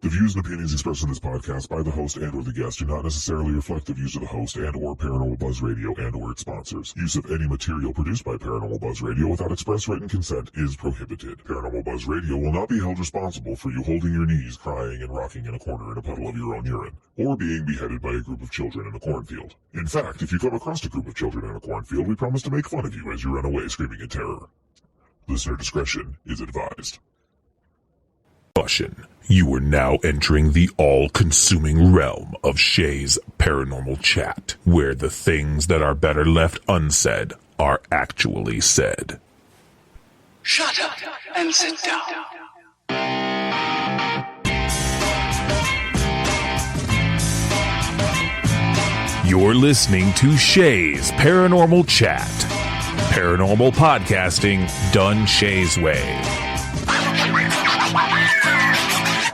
The views and opinions expressed in this podcast by the host and or the guest do not necessarily reflect the views of the host and or Paranormal Buzz Radio and or its sponsors. Use of any material produced by Paranormal Buzz Radio without express written consent is prohibited. Paranormal Buzz Radio will not be held responsible for you holding your knees, crying, and rocking in a corner in a puddle of your own urine, or being beheaded by a group of children in a cornfield. In fact, if you come across a group of children in a cornfield, we promise to make fun of you as you run away screaming in terror. Listener discretion is advised. You are now entering the all-consuming realm of Shay's Paranormal Chat, where the things that are better left unsaid are actually said. Shut up and sit down. You're listening to Shay's Paranormal Chat. Paranormal podcasting done Shay's way.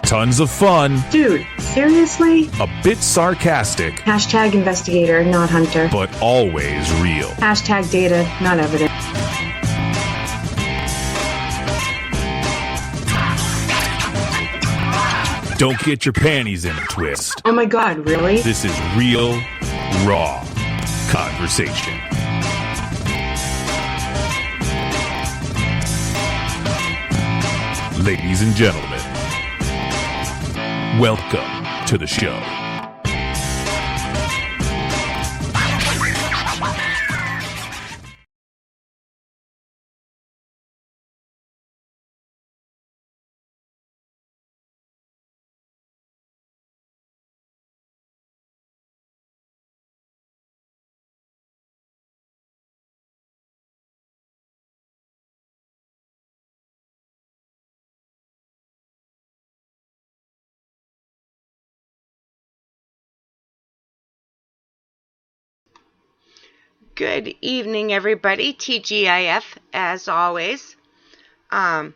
Tons of fun. Dude, seriously? A bit sarcastic. Hashtag investigator, not hunter. But always real. Hashtag data, not evidence. Don't get your panties in a twist. Oh my god, really? This is real, raw conversation. Ladies and gentlemen, welcome to the show. Good evening, everybody. TGIF, as always. I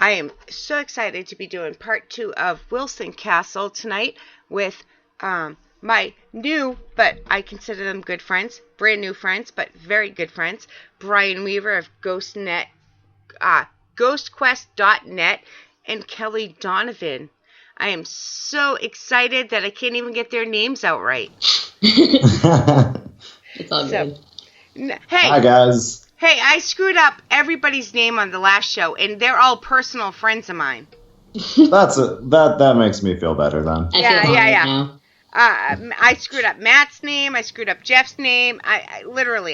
am so excited to be doing part 2 of Wilson Castle tonight with my new, but I consider them good friends, brand new friends, but very good friends, Brian Weaver of GhostNet, GhostQuest.net, and Kelli Donovan. I am so excited that I can't even get their names out right. It's all good. Hey, hi guys. Hey, I screwed up everybody's name on the last show, and they're all personal friends of mine. That makes me feel better then. Yeah. I screwed up Matt's name. I screwed up Jeff's name. I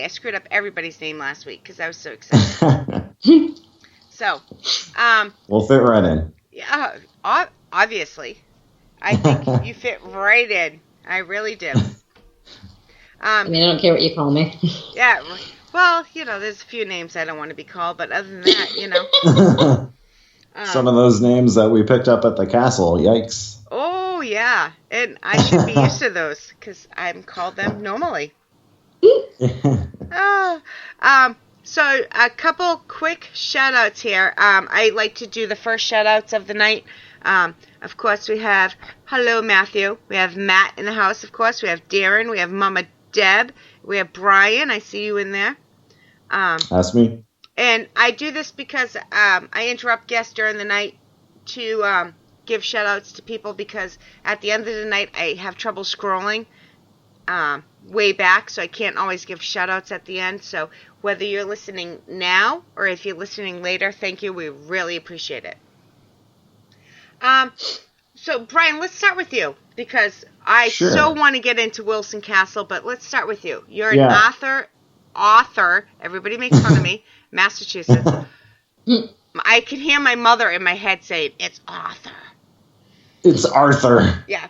screwed up everybody's name last week because I was so excited. So, we'll fit right in. Yeah, obviously, I think you fit right in. I really do. I don't care what you call me. Yeah, well, there's a few names I don't want to be called, but other than that, Some of those names that we picked up at the castle, yikes. Oh, yeah, and I should be used to those, because I'm called them normally. So, a couple quick shout-outs here. I like to do the first shout-outs of the night. Of course, we have, hello, Matthew. We have Matt in the house, of course. We have Darren. We have Mama Deb. We have Brian. I see you in there. That's me. And I do this because I interrupt guests during the night to give shout-outs to people because at the end of the night I have trouble scrolling way back, so I can't always give shout-outs at the end. So whether you're listening now or if you're listening later, thank you. We really appreciate it. So, Brian, let's start with you, because I so want to get into Wilson Castle, but let's start with you. You're an author, everybody makes fun of me, Massachusetts. I can hear my mother in my head saying, it's Arthur. It's Arthur. Yeah.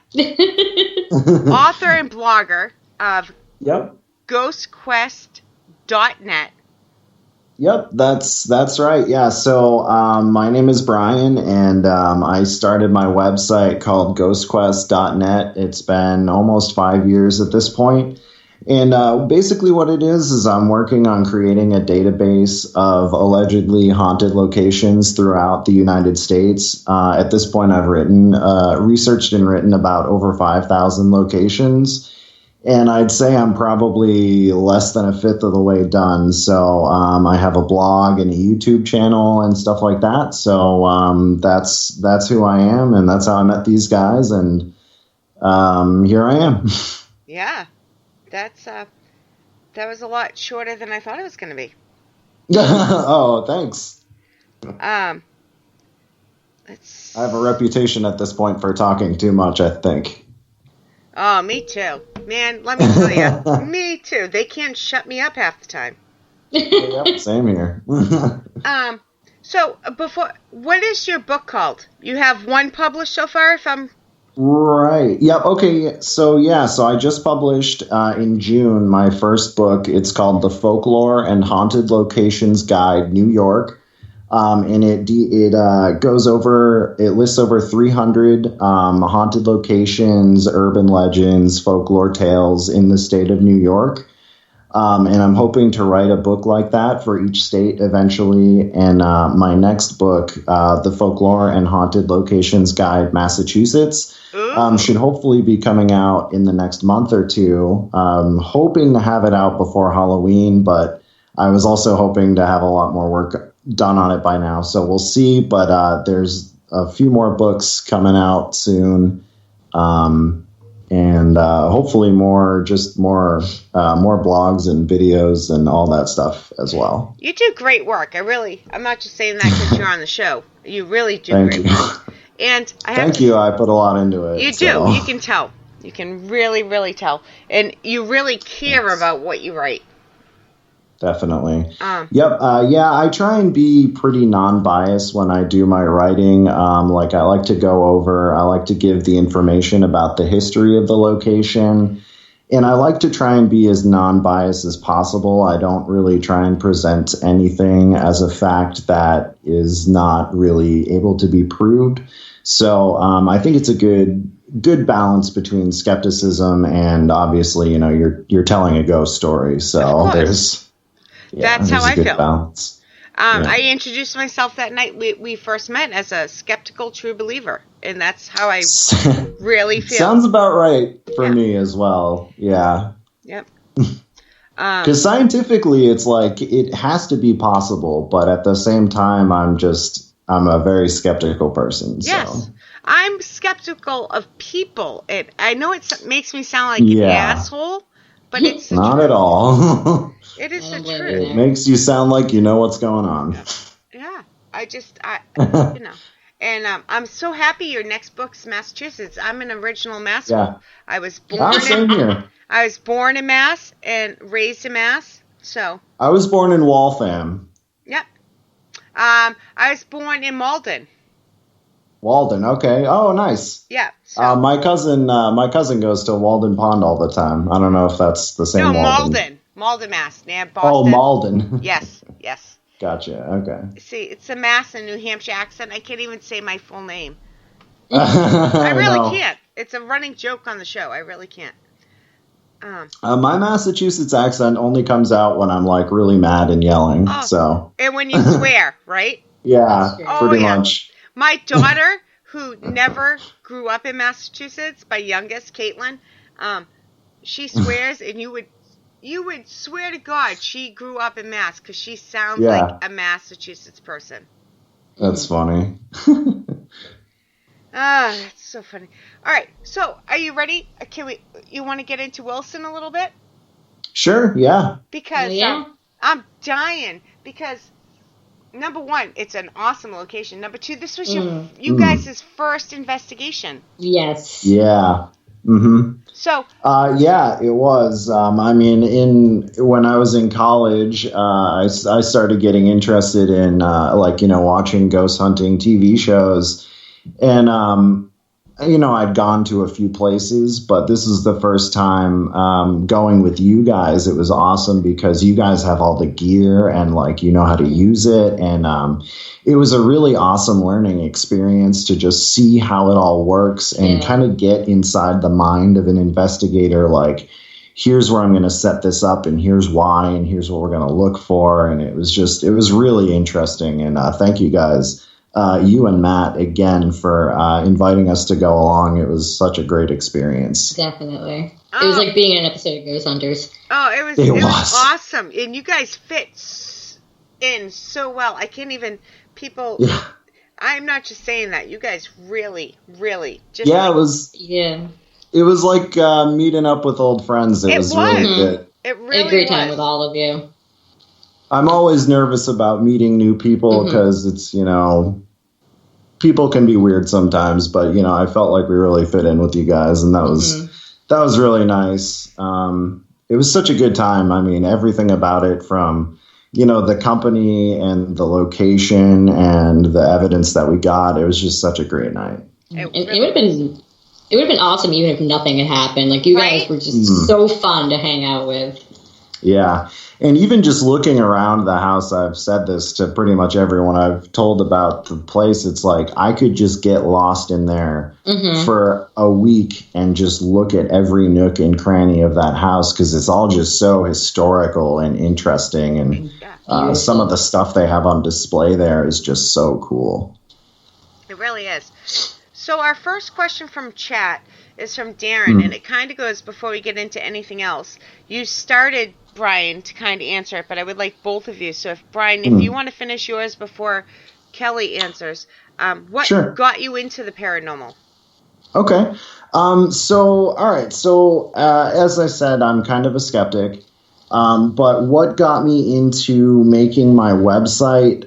Author and blogger of GhostQuest.net. Yep, that's right. Yeah, so my name is Brian, and I started my website called GhostQuest.net. It's been almost 5 years at this point. And basically what it is I'm working on creating a database of allegedly haunted locations throughout the United States. At this point, I've researched and written about over 5,000 locations. And I'd say I'm probably less than a fifth of the way done. So I have a blog and a YouTube channel and stuff like that. So that's who I am, and that's how I met these guys, and here I am. Yeah, that was a lot shorter than I thought it was going to be. Oh, thanks. I have a reputation at this point for talking too much, I think. Oh, me too. Man, let me tell you. Me too. They can't shut me up half the time. Yep, same here. So, what is your book called? You have one published so far, if I'm... Right. Yep. Okay. So I just published in June my first book. It's called The Folklore and Haunted Locations Guide, New York. And it lists over 300 haunted locations, urban legends, folklore tales in the state of New York. And I'm hoping to write a book like that for each state eventually. And my next book, The Folklore and Haunted Locations Guide, Massachusetts, should hopefully be coming out in the next month or two. Hoping to have it out before Halloween, but I was also hoping to have a lot more work done on it by now. So we'll see. But there's a few more books coming out soon. And hopefully more blogs and videos and all that stuff as well. You do great work. I'm not just saying that because you're on the show. You really do Thank great you. work. And Thank you. I put a lot into it. You do. So. You can tell. You can really, really tell. And you really care about what you write. Definitely. Yep. I try and be pretty non-biased when I do my writing. I like to give the information about the history of the location. And I like to try and be as non-biased as possible. I don't really try and present anything as a fact that is not really able to be proved. So I think it's a good balance between skepticism and obviously, you're telling a ghost story. So That's how I feel. Balance. I introduced myself that night we first met as a skeptical true believer, and that's how I really feel. Sounds about right for me as well. Yeah. Yep. Because scientifically, it's like it has to be possible, but at the same time, I'm a very skeptical person. Yes. So. I'm skeptical of people. I know it makes me sound like an asshole, but it's the not truth. At all. It is the truth. It makes you sound like you know what's going on. Yeah. And I'm so happy your next book's Massachusetts. I'm an original Mass. Yeah. I was born same here. I was born in Mass and raised in Mass. So I was born in Waltham. Yep. I was born in Malden. Walden, okay. Oh, nice. Yeah. So. My cousin goes to Walden Pond all the time. I don't know if that's the same. No, Walden. Malden, Mass, near Boston. Oh, Malden. Yes. Gotcha. Okay. See, it's a Mass and New Hampshire accent. I can't even say my full name. I really can't. It's a running joke on the show. I really can't. My Massachusetts accent only comes out when I'm like really mad and yelling. So. And when you swear, right? Yeah, pretty much. My daughter, who never grew up in Massachusetts, my youngest, Caitlin, she swears, and you would swear to God she grew up in Mass because she sounds like a Massachusetts person. That's funny. That's so funny. All right, so are you ready? You want to get into Wilson a little bit? Sure, yeah. Because I'm dying because, number one, it's an awesome location. Number two, this was you guys' first investigation. Yes. Yeah. Mm-hmm. So. It was. When I was in college, I started getting interested in watching ghost hunting TV shows, and I'd gone to a few places, but this is the first time going with you guys. It was awesome because you guys have all the gear and how to use it. And it was a really awesome learning experience to just see how it all works and kind of get inside the mind of an investigator. Like, here's where I'm going to set this up and here's why and here's what we're going to look for. And it was really interesting. And thank you guys you and Matt again for inviting us to go along. It was such a great experience. Definitely. It was like being in an episode of Ghost Hunters. Oh, it was awesome. And you guys fit in so well. I can't even, people, Yeah. I'm not just saying that. You guys really, really just. Yeah, like, it was like meeting up with old friends. It was really good. It really I had a great time with all of you. I'm always nervous about meeting new people because it's, people can be weird sometimes, but I felt like we really fit in with you guys, and that was really nice. It was such a good time. I mean, everything about it, from the company and the location and the evidence that we got, it was just such a great night. It would have been awesome even if nothing had happened. Like, you guys were just so fun to hang out with. Yeah. And even just looking around the house, I've said this to pretty much everyone I've told about the place. It's like I could just get lost in there for a week and just look at every nook and cranny of that house, because it's all just so historical and interesting. And some of the stuff they have on display there is just so cool. It really is. So our first question from chat is from Darren, and it kind of goes, before we get into anything else, you started, Brian, to kind of answer it, but I would like both of you. So if Brian, if you want to finish yours before Kelly answers, what got you into the paranormal? Okay. All right. So as I said, I'm kind of a skeptic. But what got me into making my website,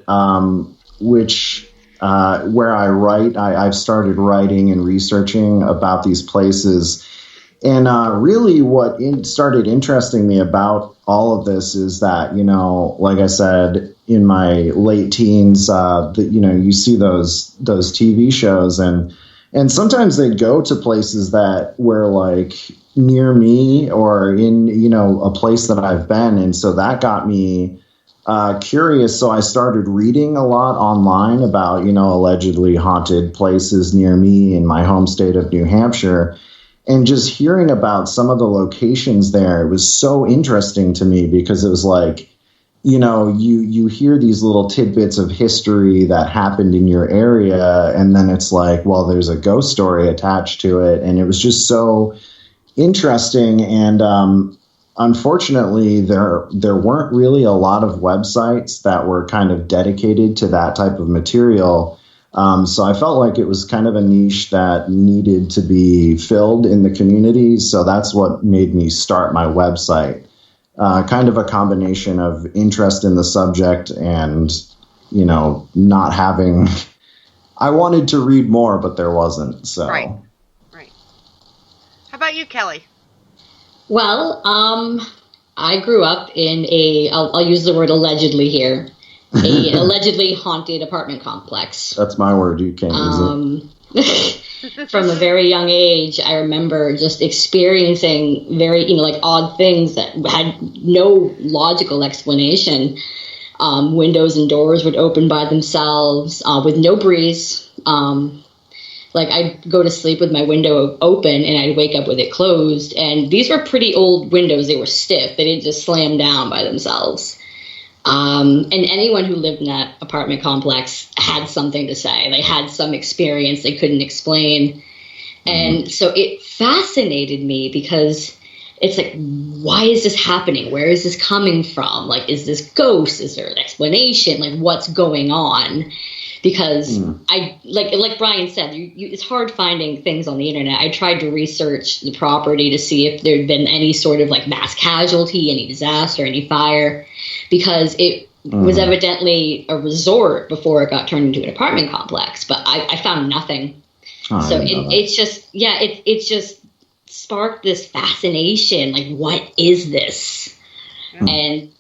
where I write, I've started writing and researching about these places. And really what started interesting me about all of this is that, like I said, in my late teens, you see those TV shows, and sometimes they'd go to places that were like near me or in, a place that I've been. And so that got me curious. So I started reading a lot online about, allegedly haunted places near me in my home state of New Hampshire. And just hearing about some of the locations there, it was so interesting to me, because it was like, you hear these little tidbits of history that happened in your area, and then it's like, well, there's a ghost story attached to it. And it was just so interesting. And unfortunately, there weren't really a lot of websites that were kind of dedicated to that type of material. So I felt like it was kind of a niche that needed to be filled in the community. So that's what made me start my website. Kind of a combination of interest in the subject and, not having... I wanted to read more, but there wasn't. So Right. How about you, Kelly? Well, I grew up in I'll use the word allegedly here, an allegedly haunted apartment complex. That's my word. You can't use it. From a very young age, I remember just experiencing very, odd things that had no logical explanation. Windows and doors would open by themselves with no breeze. I'd go to sleep with my window open and I'd wake up with it closed. And these were pretty old windows. They were stiff. They didn't just slam down by themselves. And anyone who lived in that apartment complex had something to say. They had some experience they couldn't explain. And so it fascinated me, because it's like, why is this happening? Where is this coming from? Like, is this ghosts? Is there an explanation? Like, what's going on? Because like Brian said, it's hard finding things on the internet. I tried to research the property to see if there'd been any sort of like mass casualty, any disaster, any fire, because it was evidently a resort before it got turned into an apartment complex. But I found nothing. So it just sparked this fascination. Like, what is this? And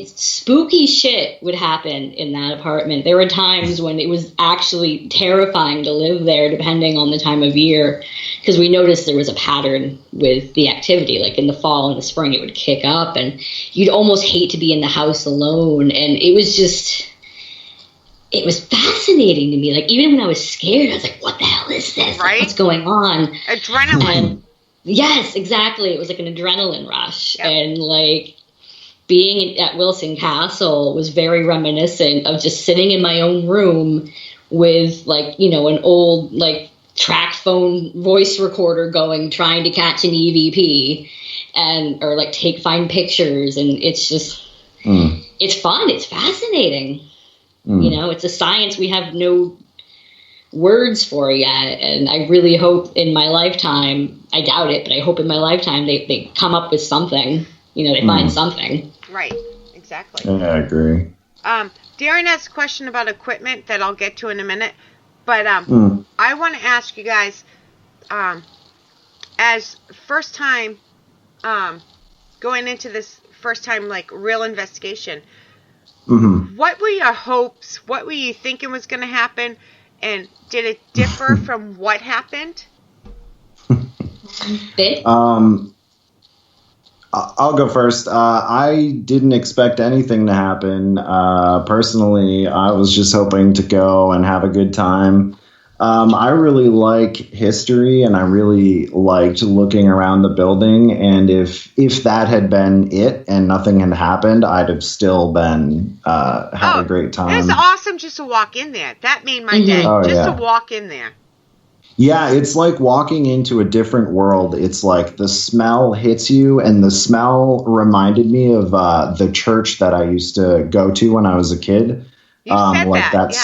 spooky shit would happen in that apartment. There were times when it was actually terrifying to live there, depending on the time of year, because we noticed there was a pattern with the activity. Like in the fall and the spring, it would kick up, and you'd almost hate to be in the house alone. And it was fascinating to me. Like, even when I was scared, I was like, what the hell is this? Right? Like, what's going on? Adrenaline. And yes, exactly. It was like an adrenaline rush. Yep. And like, being at Wilson Castle was very reminiscent of just sitting in my own room with like, you know, an old like track phone voice recorder going, trying to catch an EVP or like find pictures. And it's just, it's fun. It's fascinating. You know, it's a science we have no words for yet. And I really hope in my lifetime, I doubt it, but I hope in my lifetime they come up with something, you know, they find something. Right. Exactly. Yeah, I agree. Darren has a question about equipment that I'll get to in a minute. But I want to ask you guys, as first time going into this first time like real investigation, what were your hopes? What were you thinking was going to happen? And did it differ from what happened? I'll go first. I didn't expect anything to happen. Personally, I was just hoping to go and have a good time. I really like history, and I really liked looking around the building. And if that had been it and nothing had happened, I'd have still been had a great time. It's awesome just to walk in there. That made my day. To walk in there. Yeah, it's like walking into a different world. It's like the smell hits you, and the smell reminded me of the church that I used to go to when I was a kid. You said like that,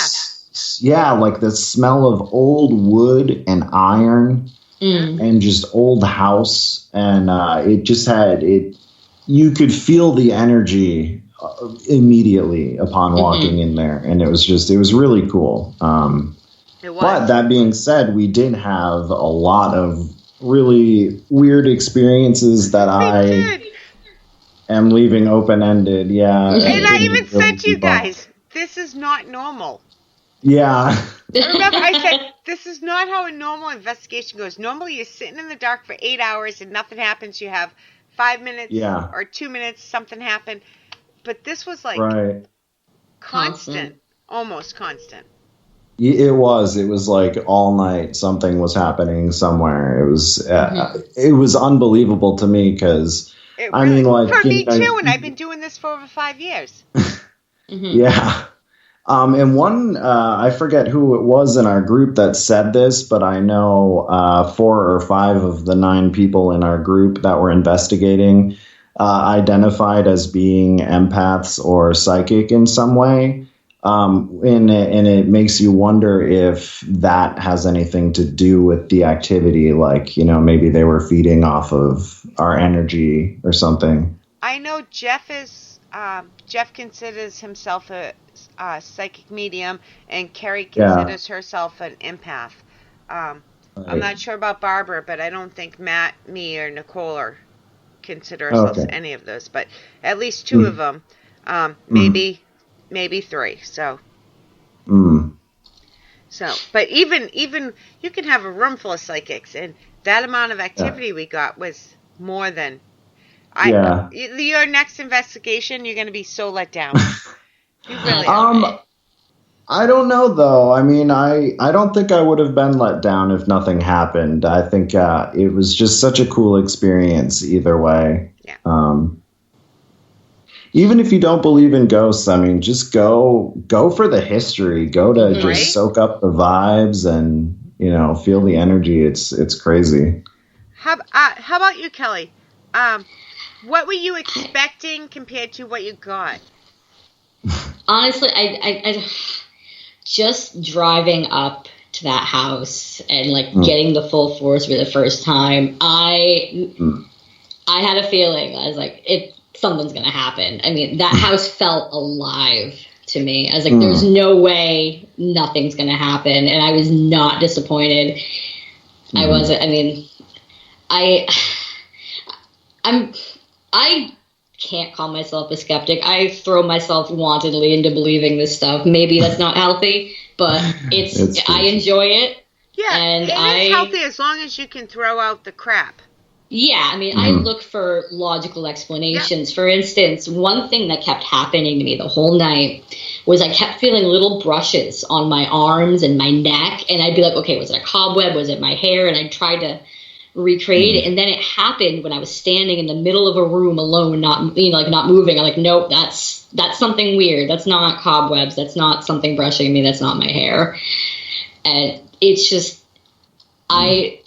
yeah, like the smell of old wood and iron and just old house. And it just had it. You could feel the energy immediately upon walking in there. And it was really cool. But that being said, we did have a lot of really weird experiences that I am leaving open-ended. Yeah. And I even said to you guys, this is not normal. Yeah. Remember, I said, this is not how a normal investigation goes. Normally, you're sitting in the dark for 8 hours and nothing happens. You have 5 minutes or 2 minutes, something happened. But this was like constant, almost constant. It was like all night something was happening somewhere. It was unbelievable to me because I mean, like for me too, and I've been doing this for over 5 years. Yeah. And one, I forget who it was in our group that said this, but I know 4 or 5 of the 9 people in our group that were investigating identified as being empaths or psychic in some way. And it makes you wonder if that has anything to do with the activity. Like, you know, maybe they were feeding off of our energy or something. I know Jeff considers himself a psychic medium, and Carrie considers herself an empath. I'm not sure about Barbara, but I don't think Matt, me, or Nicole consider ourselves any of those. But at least 2 of them, maybe 3. So, but even you can have a room full of psychics, and that amount of activity we got was more than. Your next investigation, you're going to be so let down. You really are. I don't know, though. I mean, I don't think I would have been let down if nothing happened. I think it was just such a cool experience either way. Yeah. Even if you don't believe in ghosts, I mean, just go for the history. Go to just soak up the vibes and, you know, feel the energy. It's crazy. How about you, Kelly? What were you expecting compared to what you got? Honestly, I just driving up to that house and like getting the full force for the first time. I had a feeling. I was like, something's gonna happen. I mean, that house felt alive to me. I was like, there's no way nothing's gonna happen, and I was not disappointed. I wasn't. I mean, I can't call myself a skeptic. I throw myself wantedly into believing this stuff. Maybe that's not healthy, but I enjoy it. Yeah, and it's healthy as long as you can throw out the crap. Yeah, I mean, I look for logical explanations. For instance, one thing that kept happening to me the whole night was I kept feeling little brushes on my arms and my neck, and I'd be like, okay, was it a cobweb? Was it my hair? And I'd try to recreate it, and then it happened when I was standing in the middle of a room alone, not moving. I'm like, nope, that's that's something weird. That's not cobwebs. That's not something brushing me. That's not my hair. And it's just, I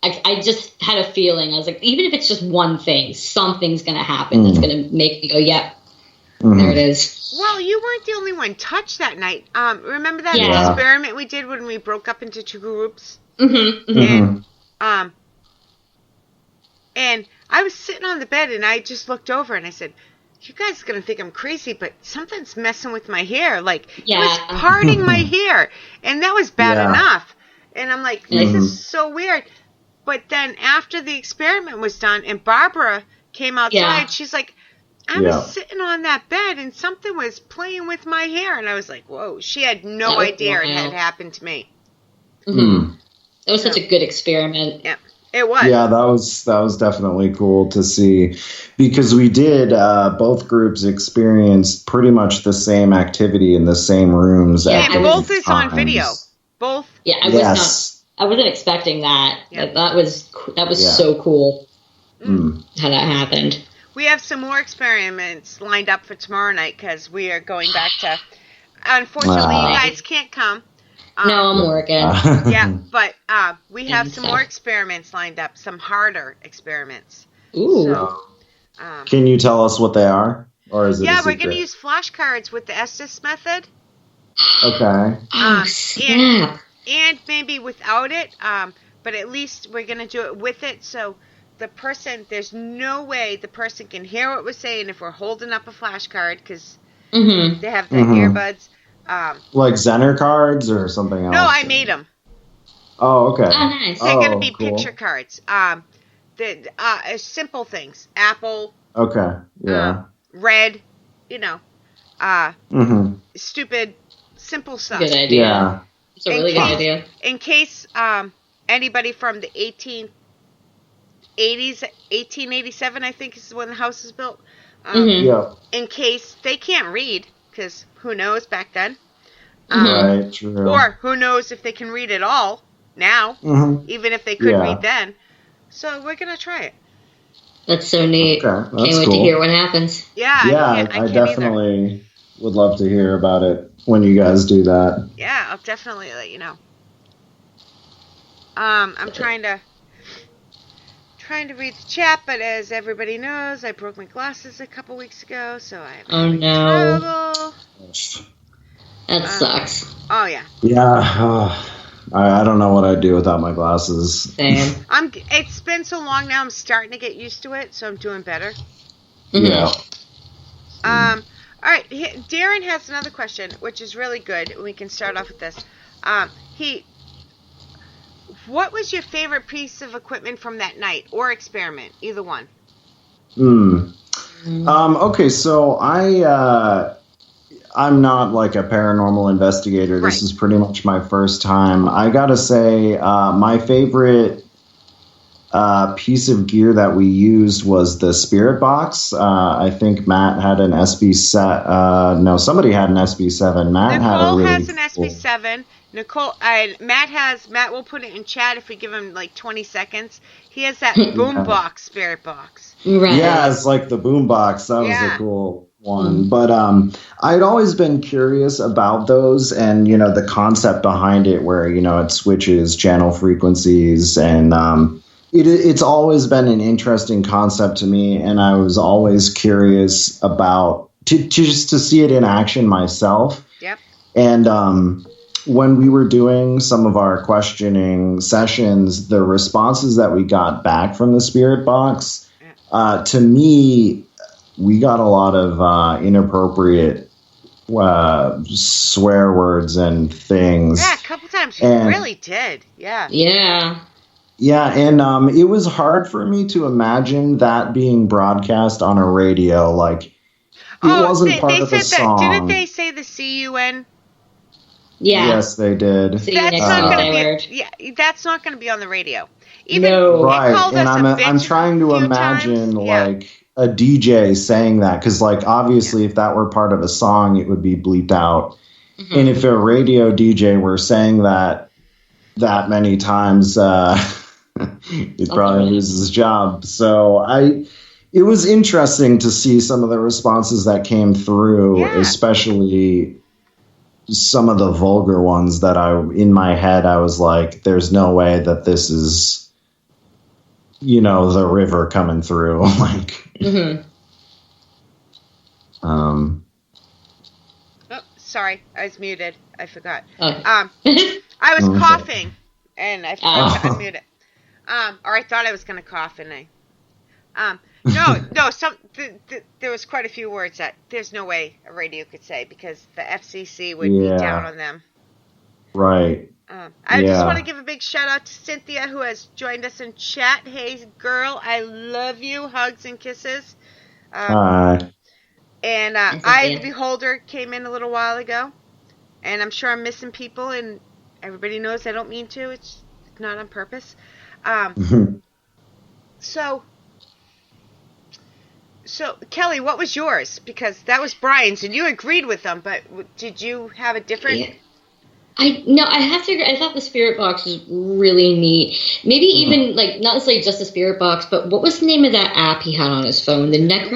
just had a feeling. I was like, even if it's just one thing, something's going to happen that's going to make me go, yep, there it is. Well, you weren't the only one touched that night. Remember that experiment we did when we broke up into two groups? And I was sitting on the bed and I just looked over and I said, you guys are going to think I'm crazy, but something's messing with my hair. Like, it was parting my hair. And that was bad enough. And I'm like, this is so weird. But then after the experiment was done and Barbara came outside, she's like, I was sitting on that bed and something was playing with my hair. And I was like, whoa, she had no idea it had happened to me. It was such a good experiment. Yeah, it was. Yeah, that was definitely cool to see, because we did, both groups experienced pretty much the same activity in the same rooms. Yeah, and both is on video. Both. Yeah, I wasn't expecting that. Yeah. That was so cool how that happened. We have some more experiments lined up for tomorrow night because we are going back to. Unfortunately, you guys can't come. No, I'm working. Yeah, but we have some more experiments lined up, some harder experiments. Ooh. So, can you tell us what they are? Or is it yeah, we're going to use flashcards with the Estes method. Okay. Snap. And maybe without it, but at least we're going to do it with it. So the person, there's no way the person can hear what we're saying if we're holding up a flashcard because they have the earbuds. Like Zener cards or something else? No, I made them. Oh, okay. Oh, nice. They're going to be cool. picture cards. Simple things. Apple. Okay. Yeah. Red. Stupid, simple stuff. Good idea. Yeah. It's a really good idea. In case anybody from the 1887, I think is when the house is built. In case they can't read, because who knows back then. Right, true. Or who knows if they can read at all now, even if they could read then. So we're going to try it. That's so neat. Okay, Can't wait to hear what happens. Yeah, I definitely would love to hear about it when you guys do that. Yeah, I'll definitely let you know. I'm trying to read the chat, but as everybody knows, I broke my glasses a couple weeks ago, so I have trouble. That sucks. Oh yeah. Yeah. I don't know what I'd do without my glasses. Same. It's been so long now. I'm starting to get used to it, so I'm doing better. Yeah. All right. Darren has another question, which is really good. We can start off with this. What was your favorite piece of equipment from that night or experiment? Either one. Okay, so I'm not like a paranormal investigator. This is pretty much my first time. I gotta say, my favorite piece of gear that we used was the spirit box. I think Matt had an SB7. No, somebody had an SB7. Nicole has an SB7. Matt will put it in chat if we give him like 20 seconds. He has that boombox spirit box. Right. Yeah, it's like the boombox. That was a cool one. But I'd always been curious about those and, the concept behind it where, it switches channel frequencies and it's always been an interesting concept to me. And I was always curious about just to see it in action myself. Yep. And when we were doing some of our questioning sessions, the responses that we got back from the spirit box, to me, we got a lot of inappropriate swear words and things. Yeah, a couple times you really did. Yeah. Yeah. Yeah, and it was hard for me to imagine that being broadcast on a radio. Like, it wasn't part of the song. Didn't they say the CUN? Yeah. Yes, they did. That's not going to be. Yeah, that's not going to be on the radio. No. Right, and I'm trying to imagine like a DJ saying that because, like, obviously, if that were part of a song, it would be bleeped out. And if a radio DJ were saying that many times, he'd probably lose his job. So it was interesting to see some of the responses that came through, especially some of the vulgar ones that in my head, I was like, there's no way that this is, the river coming through. Like, Oh, sorry. I was muted. I forgot. Oh. I was coughing and I forgot to unmute it. Or I thought I was going to cough and there was quite a few words that there's no way a radio could say because the FCC would be down on them. Right. I just want to give a big shout out to Cynthia who has joined us in chat. Hey, girl, I love you. Hugs and kisses. Hi. And I, the Beholder, came in a little while ago. And I'm sure I'm missing people, and everybody knows I don't mean to. It's not on purpose. So, Kelli, what was yours? Because that was Brian's, and you agreed with them, but did you have a different... Yeah. I have to agree. I thought the spirit box was really neat. Maybe even, not necessarily just the spirit box, but what was the name of that app he had on his phone? The Necro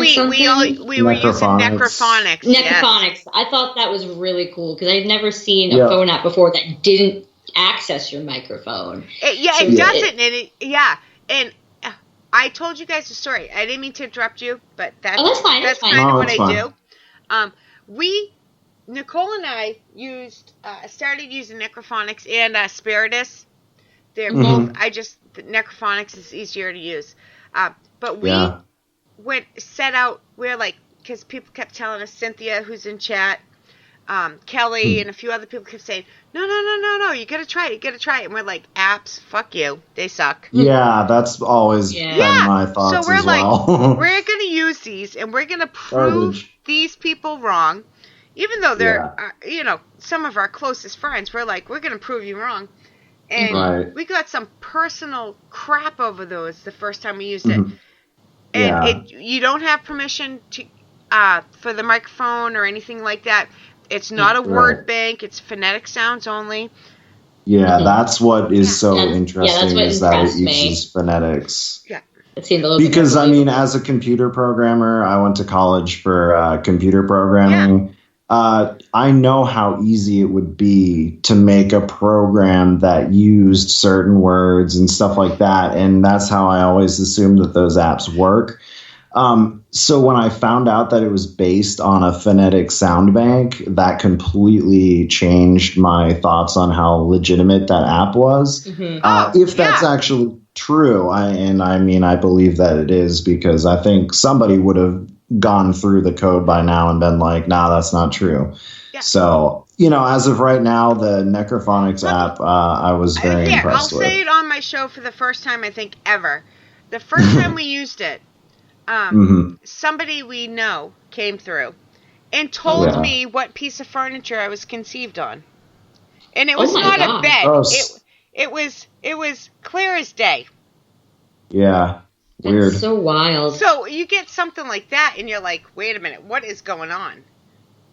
we were using Necrophonics. Necrophonics. Yes. I thought that was really cool, because I'd never seen a phone app before that didn't access your microphone. It doesn't. And I told you guys a story. I didn't mean to interrupt you, but that's fine. That's kind of what I do. Nicole and I started using Necrophonics and Spiritus. They're both, Necrophonics is easier to use. But we we're like, because people kept telling us, Cynthia, who's in chat, Kelly, and a few other people kept saying, no, you gotta try it, And we're like, apps, fuck you, they suck. Yeah, that's always been my thoughts so we're as well. We're gonna use these, and we're gonna prove these people wrong. Even though they're, some of our closest friends, we're like, we're going to prove you wrong. And we got some personal crap over those the first time we used it. And you don't have permission to for the microphone or anything like that. It's not a word bank. It's phonetic sounds only. Yeah, that's what is so interesting is that it uses phonetics. Yeah. Because, as a computer programmer, I went to college for computer programming. I know how easy it would be to make a program that used certain words and stuff like that. And that's how I always assumed that those apps work. So when I found out that it was based on a phonetic sound bank, that completely changed my thoughts on how legitimate that app was. If that's actually true. I believe that it is, because I think somebody would have gone through the code by now and been like, nah, that's not true. Yeah. So, as of right now, the Necrophonics app, I was very impressed with. I'll say it on my show for the first time, I think, ever. The first time we used it, somebody we know came through and told me what piece of furniture I was conceived on. And it was not a bed. Gross. It was clear as day. Yeah. Weird. That's so wild. So you get something like that, and you're like, wait a minute, what is going on?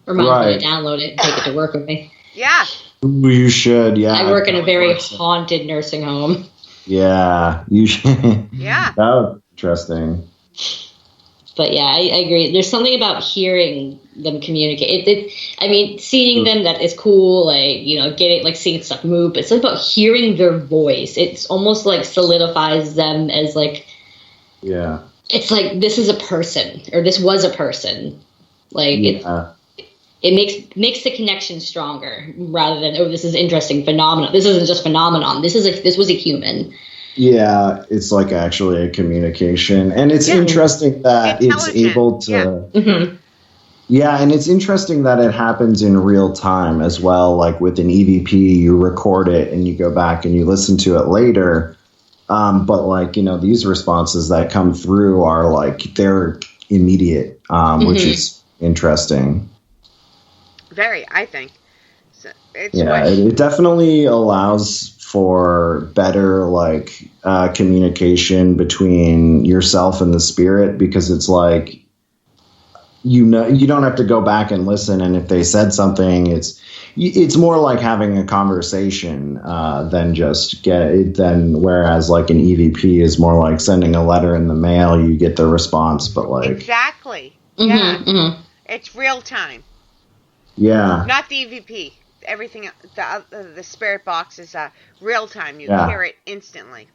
Reminds me to download it and take it to work with me. Yeah. Ooh, you should, yeah. I work in a very haunted nursing home. Yeah, you should. Yeah. That was interesting. But yeah, I agree. There's something about hearing them communicate. Seeing them, that is cool. Seeing stuff move. But it's something about hearing their voice. It's almost like solidifies them as like. Yeah. It's like, this is a person, or this was a person. It makes the connection stronger, rather than, oh, this is interesting phenomenon. This isn't just phenomenon. This was a human. Yeah, it's like actually a communication. And it's interesting that it's able to... Yeah. Yeah, and it's interesting that it happens in real time as well. Like with an EVP, you record it and you go back and you listen to it later. But these responses that come through are they're immediate, which is interesting. Very, I think. So it definitely allows for better communication between yourself and the spirit, because it's you don't have to go back and listen. And if they said something, it's more like having a conversation than whereas like an EVP is more like sending a letter in the mail. You get the response, but like exactly, it's real time. Yeah, not the EVP. Everything the spirit box is real time. You hear it instantly.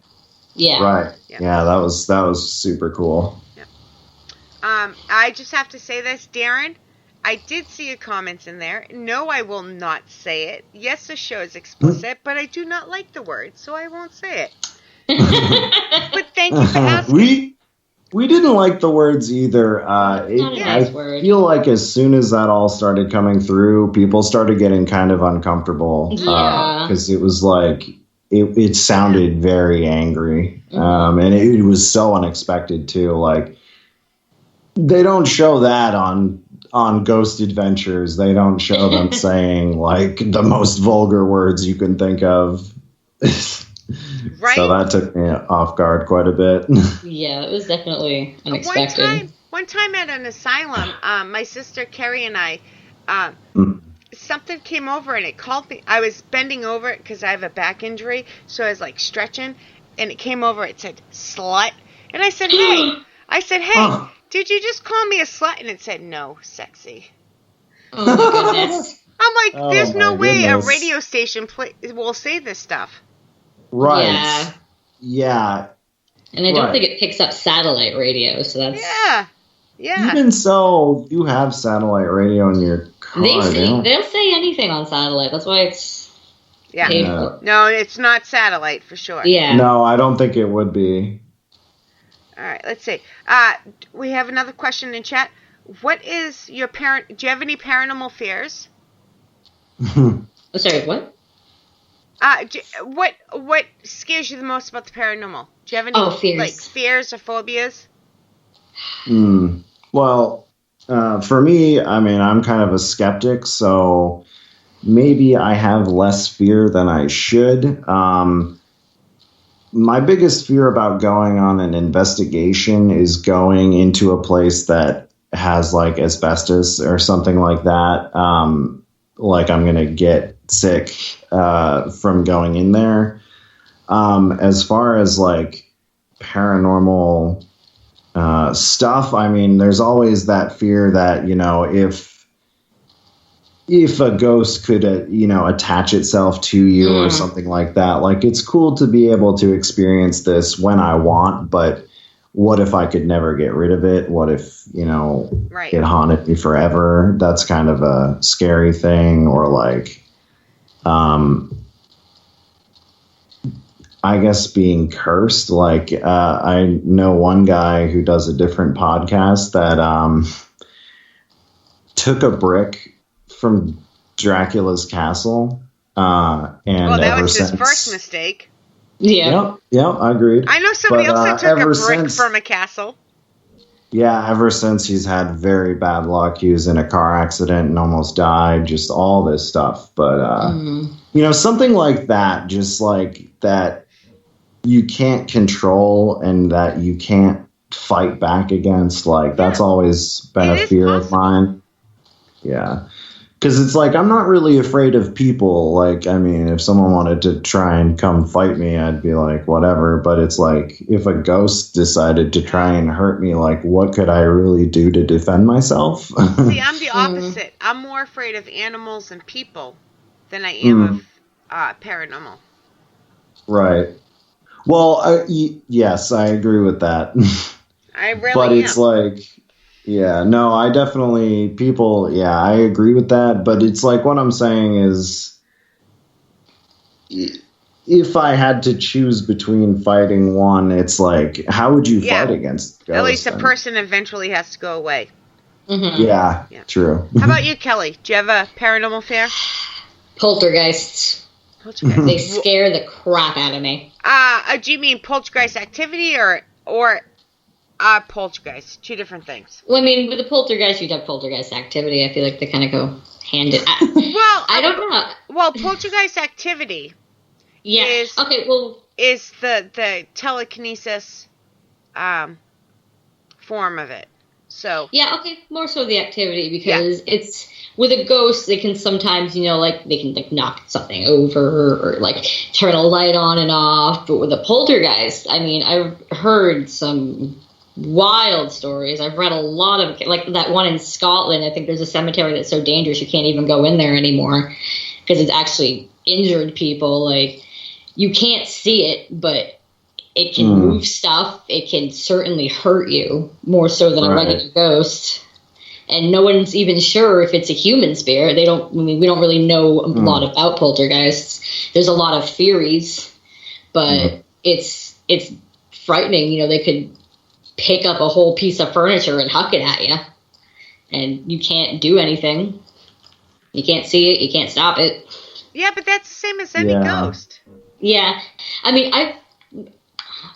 Yeah. Right. Yeah, that was super cool. Yeah. I just have to say this, Darren. I did see your comments in there. No, I will not say it. Yes, the show is explicit, but I do not like the word, so I won't say it. But thank you for asking. We didn't like the words either. I feel like as soon as that all started coming through, people started getting kind of uncomfortable. Because it was like, it sounded very angry. And it was so unexpected too. Like, they don't show that on Ghost Adventures. They don't show them saying like the most vulgar words you can think of. Right. So that took me off guard quite a bit. Yeah, it was definitely unexpected. One time at an asylum, my sister Kelli and I, something came over and it called me. I was bending over because I have a back injury, so I was like stretching, and it came over. It said "slut," and I said, "Hey," did you just call me a slut? And it said, "No, sexy." Oh my goodness! I'm like, there's no way a radio station will say this stuff. Right. Yeah. And I don't think it picks up satellite radio, so that's... Yeah. Even so, you have satellite radio in your car. They'll say anything on satellite. That's why it's painful. No, it's not satellite for sure. Yeah. No, I don't think it would be. All right, let's see. We have another question in chat. What is your do you have any paranormal fears? Sorry, what? What scares you the most about the paranormal? Do you have any fears. like fears or phobias? Well, for me, I mean, I'm kind of a skeptic, so maybe I have less fear than I should. My biggest fear about going on an investigation is going into a place that has like asbestos or something like that. Like I'm going to get sick from going in there. As far as like paranormal stuff, I mean, there's always that fear that, you know, if a ghost could, attach itself to you or something like that, like it's cool to be able to experience this when I want, but what if I could never get rid of it? What if, it haunted me forever? That's kind of a scary thing. Or like, I guess being cursed. Like, I know one guy who does a different podcast that took a brick from Dracula's castle. And that was his first mistake. Yeah. Yep, I agreed. I know somebody else that took a brick from a castle. Yeah, ever since he's had very bad luck. He was in a car accident and almost died, just all this stuff. But, something like that, just like that you can't control and that you can't fight back against, like that's always been a fear of mine. Yeah. Because it's like, I'm not really afraid of people. Like, I mean, if someone wanted to try and come fight me, I'd be like, whatever. But it's like, if a ghost decided to try and hurt me, like, what could I really do to defend myself? See, I'm the opposite. I'm more afraid of animals and people than I am of paranormal. Right. Well, yes, I agree with that. I really But it's like... Yeah, no, I definitely, I agree with that. But it's like, what I'm saying is, if I had to choose between fighting one, it's like, how would you fight against ghosts? At least a person eventually has to go away. Mm-hmm. Yeah, true. How about you, Kelli? Do you have a paranormal fear? Poltergeists. They scare the crap out of me. Do you mean poltergeist activity or poltergeist? Two different things. Well, I mean, with the poltergeist, you'd have poltergeist activity. I feel like they kind of go hand in hand. Well, I don't know. Well, poltergeist activity is the telekinesis form of it. So Yeah, okay, more so the activity, because it's with a ghost, they can sometimes, like they can like knock something over or like turn a light on and off. But with a poltergeist, I mean, I've heard some wild stories. I've read a lot of, like that one in Scotland. I think there's a cemetery that's so dangerous you can't even go in there anymore because it's actually injured people. Like, you can't see it, but it can move stuff. It can certainly hurt you more so than a regular ghost. And no one's even sure if it's a human spirit. We don't really know a lot about poltergeists. There's a lot of theories, but it's frightening. They could pick up a whole piece of furniture and huck it at you, and you can't do anything. You can't see it. You can't stop it. Yeah, but that's the same as any ghost. Yeah. I mean,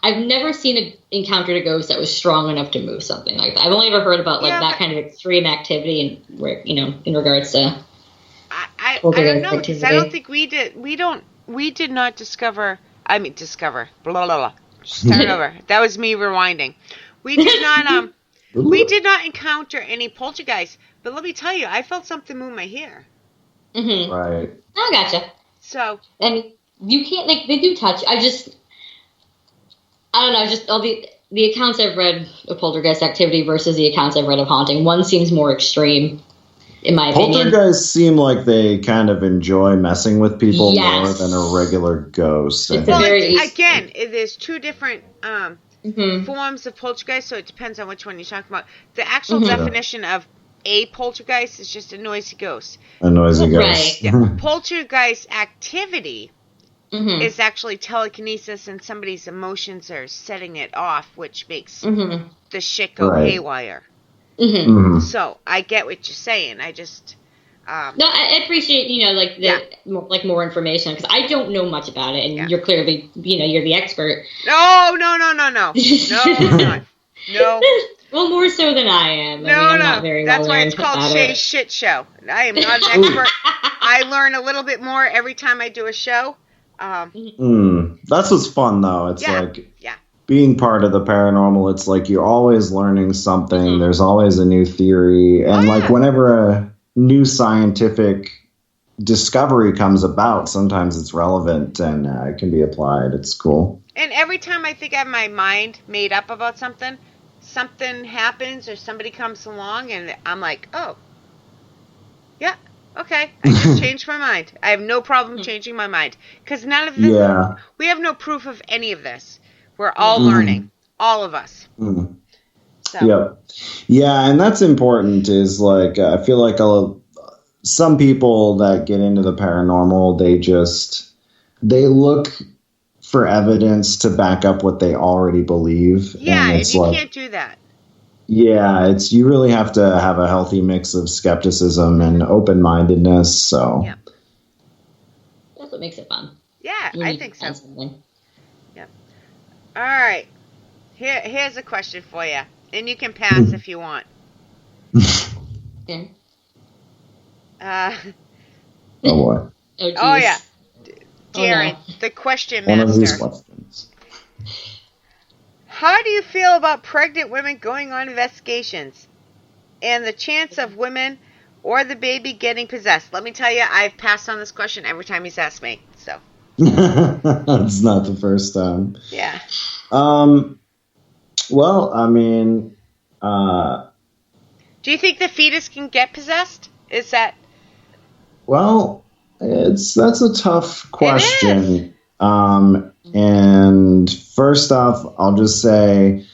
I've never encountered a ghost that was strong enough to move something like that. I've only ever heard about that kind of extreme activity in regards to. I don't know, because I don't think we did. We did not discover. Discover. Blah blah blah. Start over. That was me rewinding. We did not. We did not encounter any poltergeists. But let me tell you, I felt something move my hair. Mm-hmm. Right. I gotcha. So. And you can't they do touch. I don't know, just all the accounts I've read of poltergeist activity versus the accounts I've read of haunting. One seems more extreme, in my opinion. Poltergeists seem like they kind of enjoy messing with people more than a regular ghost. Again, there's two different forms of poltergeist, so it depends on which one you're talking about. The actual definition of a poltergeist is just a noisy ghost. A noisy ghost. Right. Yeah. Poltergeist activity is actually telekinesis, and somebody's emotions are setting it off, which makes the shit go haywire. So I get what you're saying. I just no, I appreciate more information, because I don't know much about it, and you're clearly you're the expert. No, no. Well, more so than I am. I'm not very That's well why it's called Shay's Shit Show. I am not an expert. I learn a little bit more every time I do a show. That's what's fun, though. It's being part of the paranormal. It's like you're always learning something. There's always a new theory, and whenever a new scientific discovery comes about, sometimes it's relevant and it can be applied. It's cool. And every time I think I have my mind made up about something happens or somebody comes along, and I'm like, oh, yeah. Okay, I just changed my mind. I have no problem changing my mind. Because none of this, we have no proof of any of this. We're all learning. All of us. So. Yep. Yeah, and that's important, is like, I feel like some people that get into the paranormal, they look for evidence to back up what they already believe. Yeah, and you can't do that. Yeah, you really have to have a healthy mix of skepticism and open-mindedness. So that's what makes it fun. Yeah, I think so. Yep. All right. Here's a question for you, and you can pass if you want. Okay. Oh boy. Oh yeah, Darren, the question master. One of these questions. How do you feel about pregnant women going on investigations and the chance of women or the baby getting possessed? Let me tell you, I've passed on this question every time he's asked me. So it's not the first time. Yeah. Well, I mean, do you think the fetus can get possessed? Is that? Well, that's a tough question. And first off, I'll just say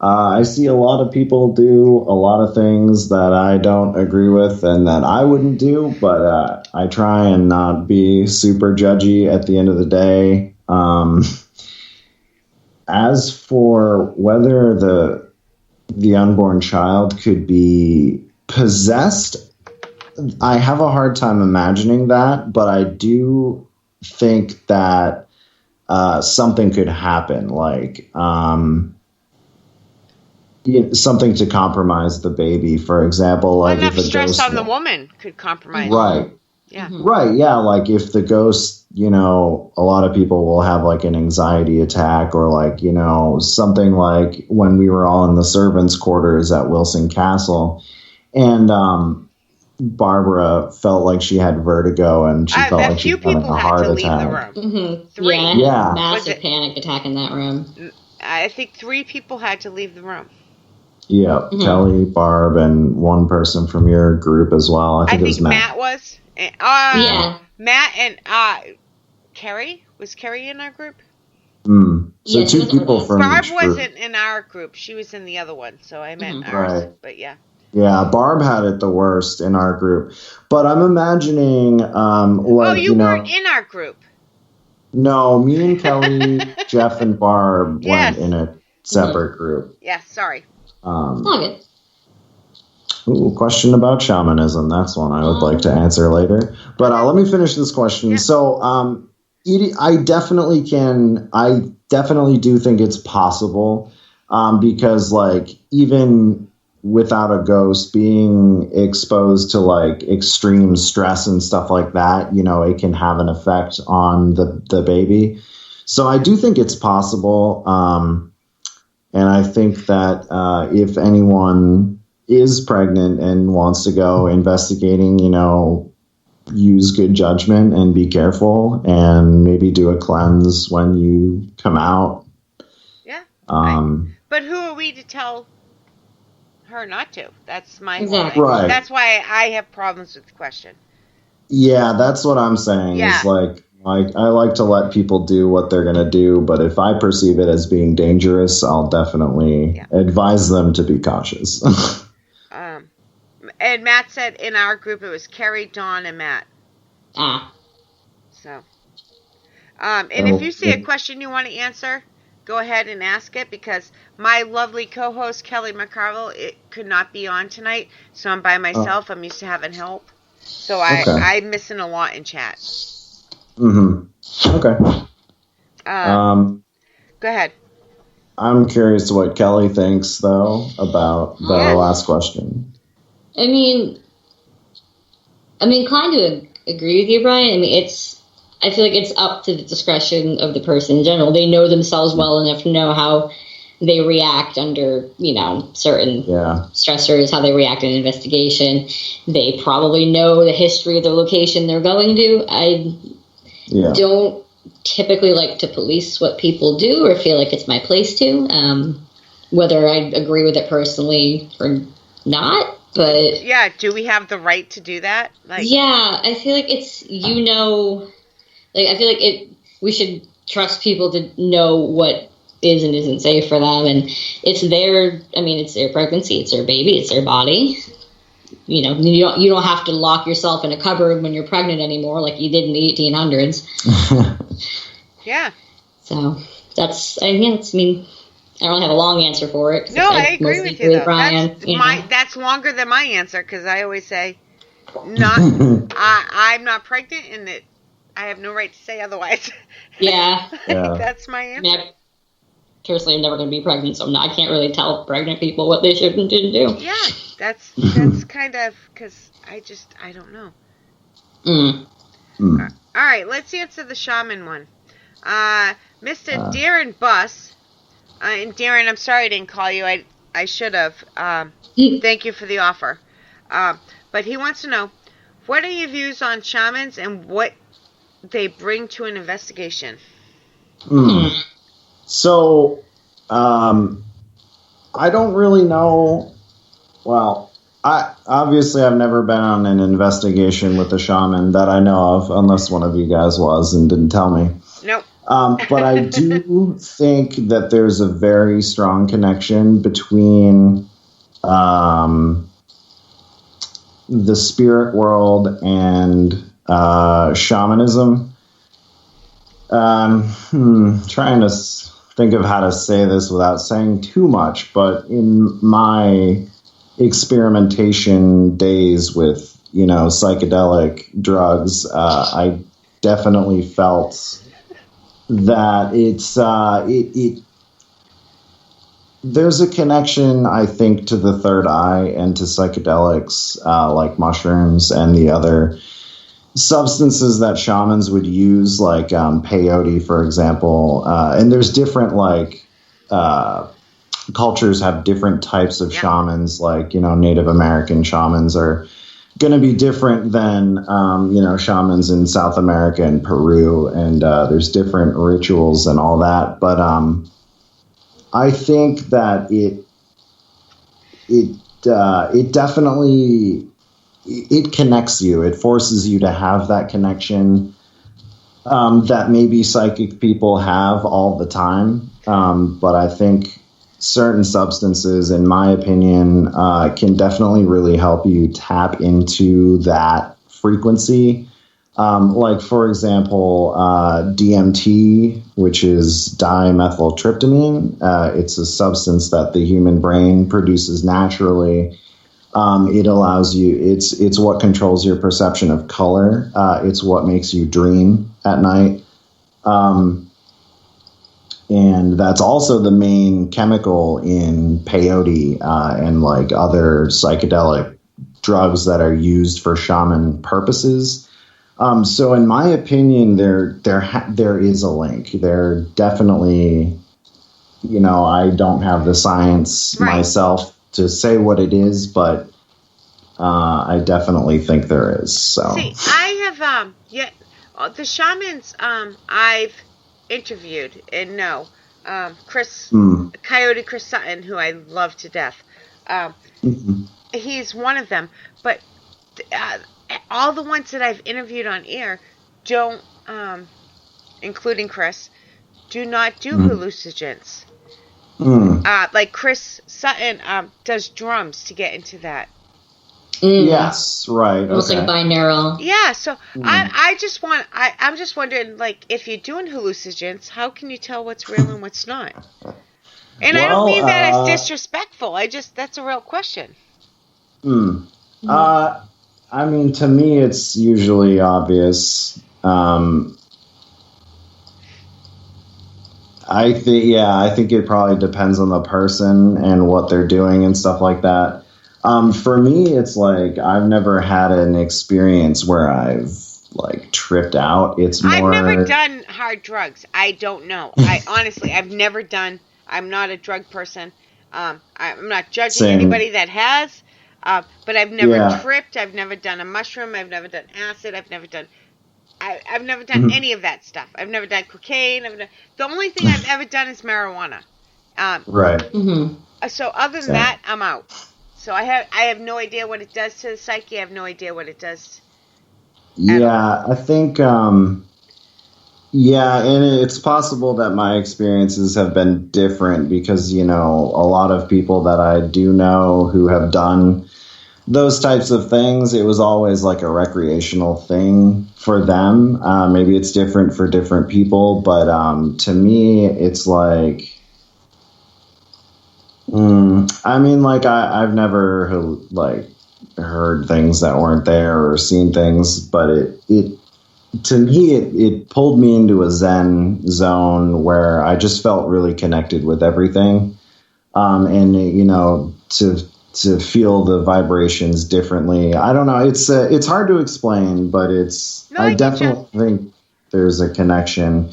I see a lot of people do a lot of things that I don't agree with and that I wouldn't do, but I try and not be super judgy at the end of the day. As for whether the unborn child could be possessed, I have a hard time imagining that, but I do think that something could happen, like something to compromise the baby, for example. Like enough if a stress ghost on the woman could compromise. Right. Yeah. Right, yeah, like if the ghost, a lot of people will have like an anxiety attack or like, something like when we were all in the servants' quarters at Wilson Castle and Barbara felt like she had vertigo and she felt like she was having a heart attack. Three. Yeah, massive panic attack in that room. I think 3 people had to leave the room. Yeah, Kelly, Barb, and one person from your group as well. I think it was Matt was. Yeah. Matt and Carrie? Was Carrie in our group? So Yeah, 2 people from Barb each group. wasn't in our group. She was in the other one, so I meant ours. Right. But yeah. Yeah, Barb had it the worst in our group. But I'm imagining you weren't in our group. No, me and Kelly, Jeff, and Barb went in a separate group. Yeah, sorry. Okay. Ooh, question about shamanism. That's one I would like to answer later. But let me finish this question. Yeah. So, I definitely do think it's possible because, like, even without a ghost, being exposed to like extreme stress and stuff like that, it can have an effect on the baby. So I do think it's possible. And I think that if anyone is pregnant and wants to go investigating, use good judgment and be careful and maybe do a cleanse when you come out. Yeah. But who are we to tell her not to? That's my whole thing. Right. That's why I have problems with the question. Yeah, that's what I'm saying. Yeah. It's like I like to let people do what they're going to do, but if I perceive it as being dangerous, I'll definitely advise them to be cautious. And Matt said in our group it was Carrie, Dawn, and Matt. So. And if you see a question you want to answer, go ahead and ask it, because my lovely co-host Kelly McCarville could not be on tonight, so I'm by myself. I'm used to having help, so I'm missing a lot in chat. Okay. Go ahead. I'm curious to what Kelly thinks, though, about the last question. I mean, kind of agree with you, Brian. I mean, I feel like it's up to the discretion of the person in general. They know themselves well enough to know how they react under, certain stressors, how they react in an investigation. They probably know the history of the location they're going to. I don't typically like to police what people do or feel like it's my place to, whether I agree with it personally or not. But yeah, do we have the right to do that? I feel like it's, I feel like we should trust people to know what is and isn't safe for them. And it's their pregnancy, it's their baby, it's their body. You don't have to lock yourself in a cupboard when you're pregnant anymore like you did in the 1800s. Yeah. So I don't have a long answer for it. No, I agree with you, though. Brian, that's longer than my answer, because I always say, I'm not pregnant, and that I have no right to say otherwise. Yeah. That's my answer. I personally am never going to be pregnant, so I can't really tell pregnant people what they should and shouldn't do. Yeah, that's kind of, because I don't know. All right, let's answer the shaman one. Mr. Darren Buss. And Darren, I'm sorry I didn't call you. I should have. Thank you for the offer. But he wants to know, what are your views on shamans and what they bring to an investigation? So, I don't really know. Well, I've never been on an investigation with a shaman that I know of, unless one of you guys was and didn't tell me. Nope. But I do think that there's a very strong connection between the spirit world and shamanism. Trying to think of how to say this without saying too much, but in my experimentation days with, psychedelic drugs, I definitely felt that there's a connection, I think, to the third eye and to psychedelics like mushrooms and the other substances that shamans would use, like peyote, for example, and there's different cultures have different types of shamans. Like Native American shamans are going to be different than shamans in South America and Peru, and there's different rituals and all that. But I think that it definitely it connects you. It forces you to have that connection that maybe psychic people have all the time. But I think certain substances, in my opinion, can definitely really help you tap into that frequency. Like, for example, DMT, which is dimethyltryptamine. It's a substance that the human brain produces naturally. It allows you, it's what controls your perception of color. It's what makes you dream at night. And that's also the main chemical in peyote and like other psychedelic drugs that are used for shaman purposes. So in my opinion, there is a link. There definitely, I don't have the science myself to say what it is, but I definitely think there is. So see, I have the shamans I've interviewed and know Coyote Chris Sutton, who I love to death. He's one of them, but all the ones that I've interviewed on air don't, including Chris, do not do hallucinogens. Like Chris Sutton does drums to get into that. Yes, right. Almost like binaural. Yeah, so I'm just wondering, like, if you're doing hallucinogens, how can you tell what's real and what's not? And I don't mean that as disrespectful. That's a real question. I mean, to me, it's usually obvious. I think it probably depends on the person and what they're doing and stuff like that. For me, it's like I've never had an experience where I've like tripped out. I've never done hard drugs. I don't know. I've never done. I'm not a drug person. I'm not judging anybody that has. But I've never tripped. I've never done a mushroom. I've never done acid. I've never done any of that stuff. I've never done cocaine. The only thing I've ever done is marijuana. So other than that, I'm out. So I have no idea what it does to the psyche. I have no idea what it does. I think, and it's possible that my experiences have been different because, a lot of people that I do know who have done those types of things, it was always like a recreational thing for them. Maybe it's different for different people, but to me, it's like, I mean, like I've never heard things that weren't there or seen things, but it to me it pulled me into a Zen zone where I just felt really connected with everything, and to feel the vibrations differently. I don't know. It's hard to explain, but I definitely think there's a connection.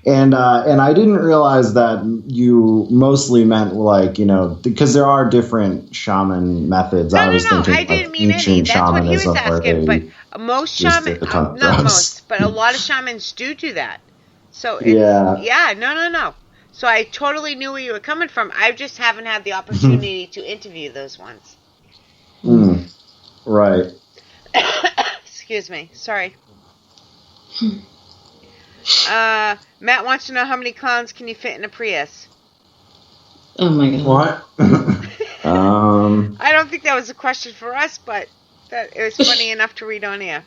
And I didn't realize that you mostly meant because there are different shaman methods. No, thinking I didn't mean any. That's what he was asking. But most shamans, not most, but a lot of shamans do that. So no. So I totally knew where you were coming from. I just haven't had the opportunity to interview those ones. Right. Excuse me. Sorry. Matt wants to know how many clowns can you fit in a Prius? Oh my god. What? I don't think that was a question for us, but it was funny enough to read on air.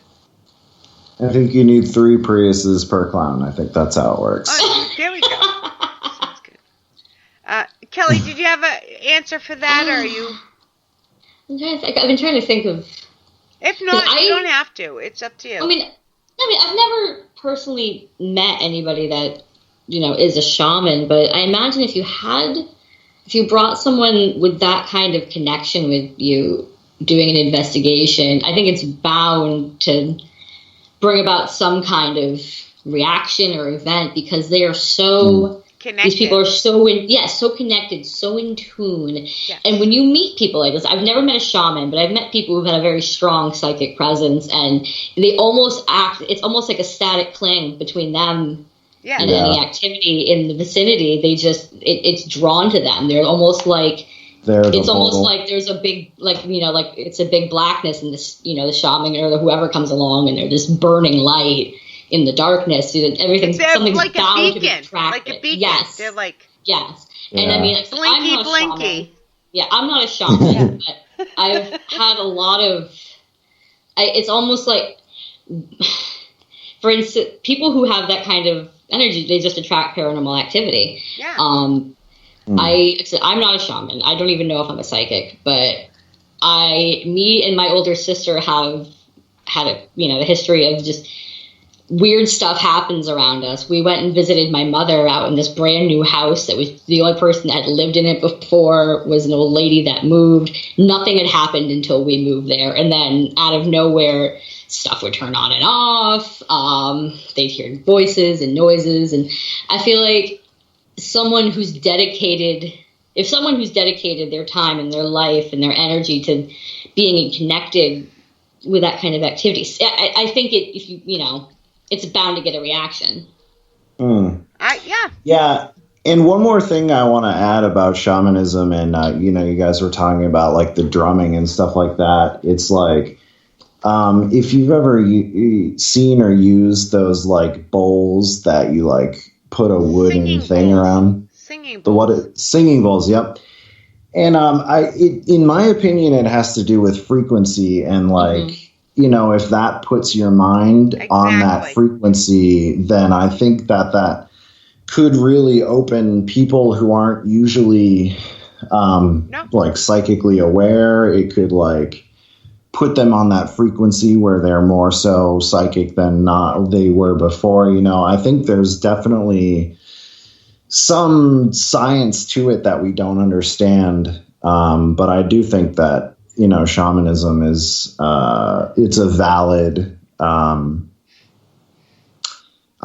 I think you need 3 Priuses per clown. I think that's how it works. Oh, there we go. Sounds good. Kelly, did you have an answer for that, or are you? I've been trying to think of. If not, you don't have to. It's up to you. I mean, I've never personally met anybody that is a shaman, but I imagine if you brought someone with that kind of connection with you doing an investigation, I think it's bound to bring about some kind of reaction or event, because they are so connected. These people are so so connected, so in tune. Yes. And when you meet people like this, I've never met a shaman, but I've met people who've had a very strong psychic presence, and they almost act. It's almost like a static cling between them and any activity in the vicinity. They just it's drawn to them. They're almost like. It's almost like there's a big, like it's a big blackness, and this, the shaman or whoever comes along, and they're this burning light in the darkness. Something's like bound a to be attracted. Like a beacon. Yes, they're like yes. Yeah. And I mean, blinky, I'm not a blinky. Shaman. Yeah, I'm not a shaman, but I've had a lot of. It's almost like, for instance, people who have that kind of energy, they just attract paranormal activity. Yeah. I'm not a shaman. I don't even know if I'm a psychic, but me and my older sister have had a history of just weird stuff happens around us. We went and visited my mother out in this brand new house that was the only person that had lived in it before was an old lady that moved. Nothing had happened until we moved there. And then out of nowhere, stuff would turn on and off. They'd hear voices and noises. And I feel like if someone who's dedicated their time and their life and their energy to being connected with that kind of activity, I think it's bound to get a reaction. Yeah. And one more thing I want to add about shamanism, and you guys were talking about like the drumming and stuff like that. It's like, if you've ever seen or used those like bowls that you like put a wooden thing around. Singing bowls, yep. And in my opinion, it has to do with frequency, and like if that puts your mind on that frequency, then I think that could really open people who aren't usually like psychically aware. It could like put them on that frequency where they're more so psychic than they were before. I think there's definitely some science to it that we don't understand. But I do think that, shamanism is, it's a valid, I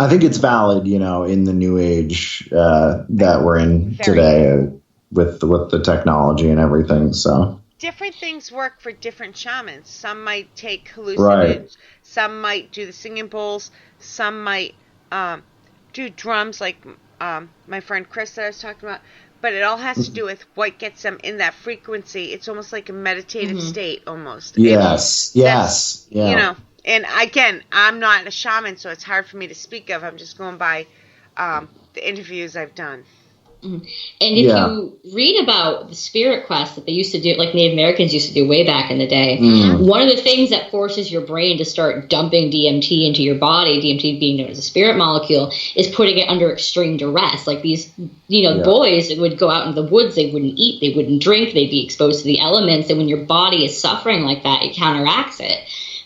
think it's valid, in the new age, that we're in today with the technology and everything. So different things work for different shamans. Some might take hallucinogens. Some might do the singing bowls. Some might do drums, like my friend Chris that I was talking about. But it all has to do with what gets them in that frequency. It's almost like a meditative state, almost. Yes. Yeah. And again, I'm not a shaman, so it's hard for me to speak of. I'm just going by the interviews I've done. And if you read about the spirit quest that they used to do, like Native Americans used to do way back in the day, one of the things that forces your brain to start dumping DMT into your body, DMT being known as a spirit molecule, is putting it under extreme duress. Like these, boys that would go out into the woods, they wouldn't eat, they wouldn't drink, they'd be exposed to the elements. And when your body is suffering like that, it counteracts it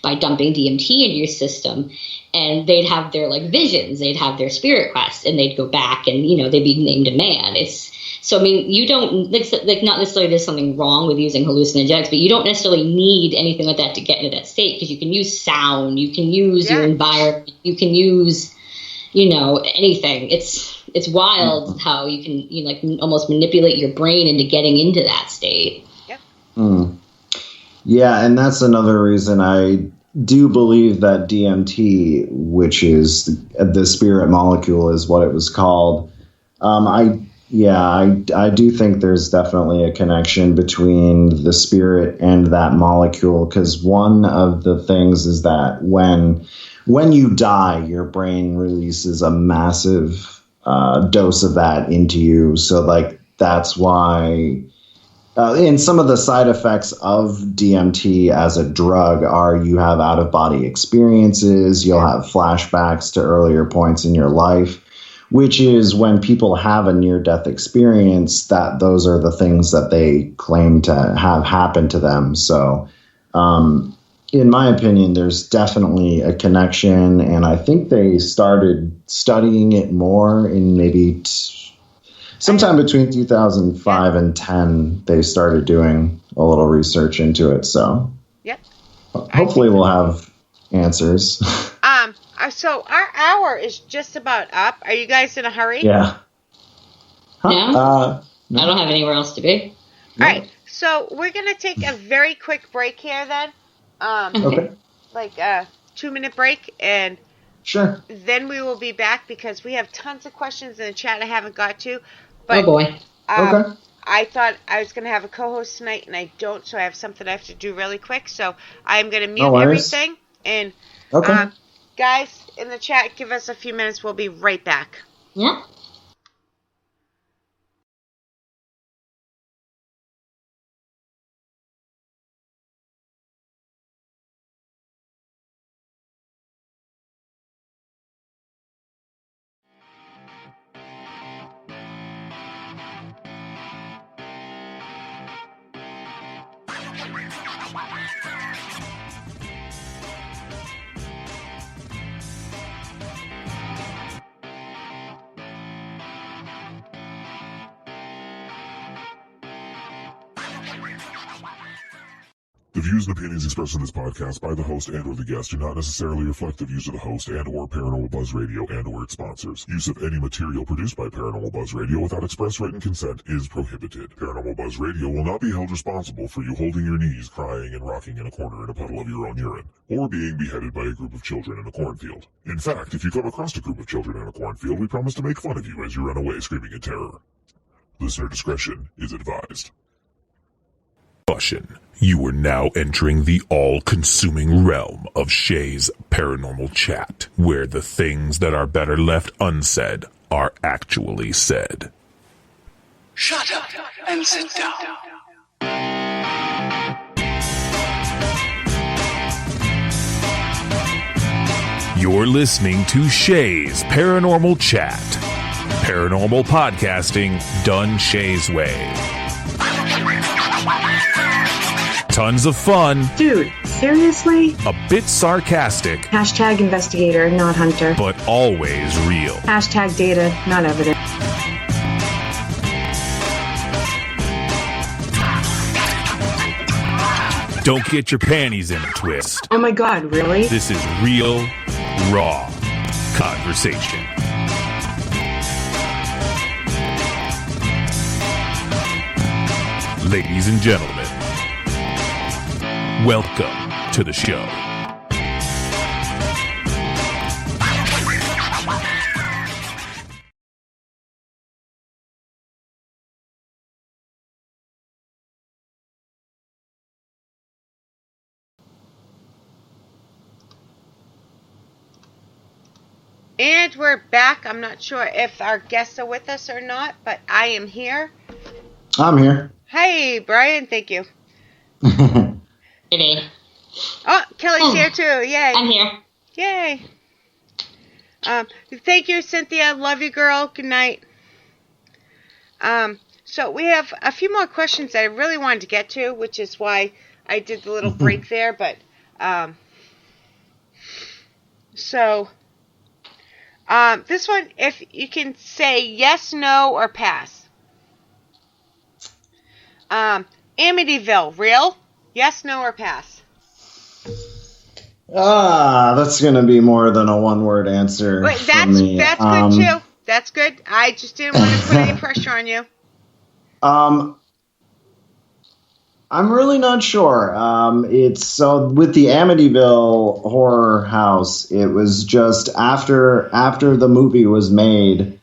by dumping DMT into your system. And they'd have their like visions, they'd have their spirit quest, and they'd go back and, they'd be named a man. You don't, like not necessarily there's something wrong with using hallucinogenics, but you don't necessarily need anything like that to get into that state, because you can use sound, you can use your environment, you can use, anything. It's wild how you can, almost manipulate your brain into getting into that state. Yep. Yeah, and that's another reason I do believe that DMT, which is the spirit molecule, is what it was called. I do think there's definitely a connection between the spirit and that molecule, because one of the things is that when you die, your brain releases a massive dose of that into you. So like that's why. And some of the side effects of DMT as a drug are you have out-of-body experiences, you'll have flashbacks to earlier points in your life, which is when people have a near-death experience, that those are the things that they claim to have happened to them. So in my opinion, there's definitely a connection, and I think they started studying it more in maybe sometime between 2005 and 10, they started doing a little research into it. So yep. Hopefully we'll have answers. So our hour is just about up. Are you guys in a hurry? Yeah. Huh? No? No. I don't have anywhere else to be. All right. So we're gonna take a very quick break here then. Okay. Like a 2-minute break, and Sure. then we will be back because we have tons of questions in the chat I haven't got to. But, Oh boy. Okay. I thought I was going to have a co-host tonight, and I don't, so I have something I have to do really quick. So I'm going to mute everything. And Okay. guys in the chat, give us a few minutes. We'll be right back. Yeah. The views and opinions expressed in this podcast by the host and or the guest do not necessarily reflect the views of the host and or Paranormal Buzz Radio and or its sponsors. Use of any material produced by Paranormal Buzz Radio without express written consent is prohibited. Paranormal Buzz Radio will not be held responsible for you holding your knees, crying, and rocking in a corner in a puddle of your own urine, or being beheaded by a group of children in a cornfield. In fact, if you come across a group of children in a cornfield, we promise to make fun of you as you run away screaming in terror. Listener discretion is advised. Caution. You are now entering the all-consuming realm of Shay's Paranormal Chat, where the things that are better left unsaid are actually said. Shut up and sit down. You're listening to Shay's Paranormal Chat. Paranormal podcasting done Shay's way. Tons of fun. Dude, seriously? A bit sarcastic. Hashtag investigator, not hunter. But always real. Hashtag data, not evidence. Don't get your panties in a twist. Oh my god, really? This is real, raw conversation. Ladies and gentlemen, welcome to the show. And we're back. I'm not sure if our guests are with us or not, but I am here. I'm here. Hey, Brian. Thank you. Hey. Oh, Kelly's here too. Yay. I'm here. Yay. Thank you, Cynthia. Love you, girl. Good night. So we have a few more questions that I really wanted to get to, which is why I did the little break there. But this one, if you can say yes, no, or pass. Amityville, real? Yes, no, or pass? That's going to be more than a one-word answer. Wait, from me. that's good too. That's good. I just didn't want to put any pressure on you. I'm really not sure. It's so with the Amityville horror house, it was just after the movie was made.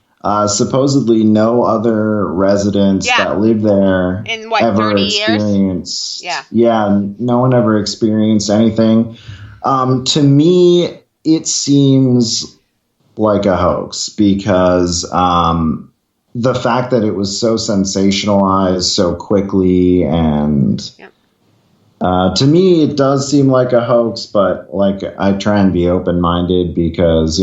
Supposedly, no other residents that lived there in what, ever 30 experienced. years? Yeah, no one ever experienced anything. To me, it seems like a hoax because the fact that it was so sensationalized so quickly, and to me, it does seem like a hoax. But like, I try and be open-minded because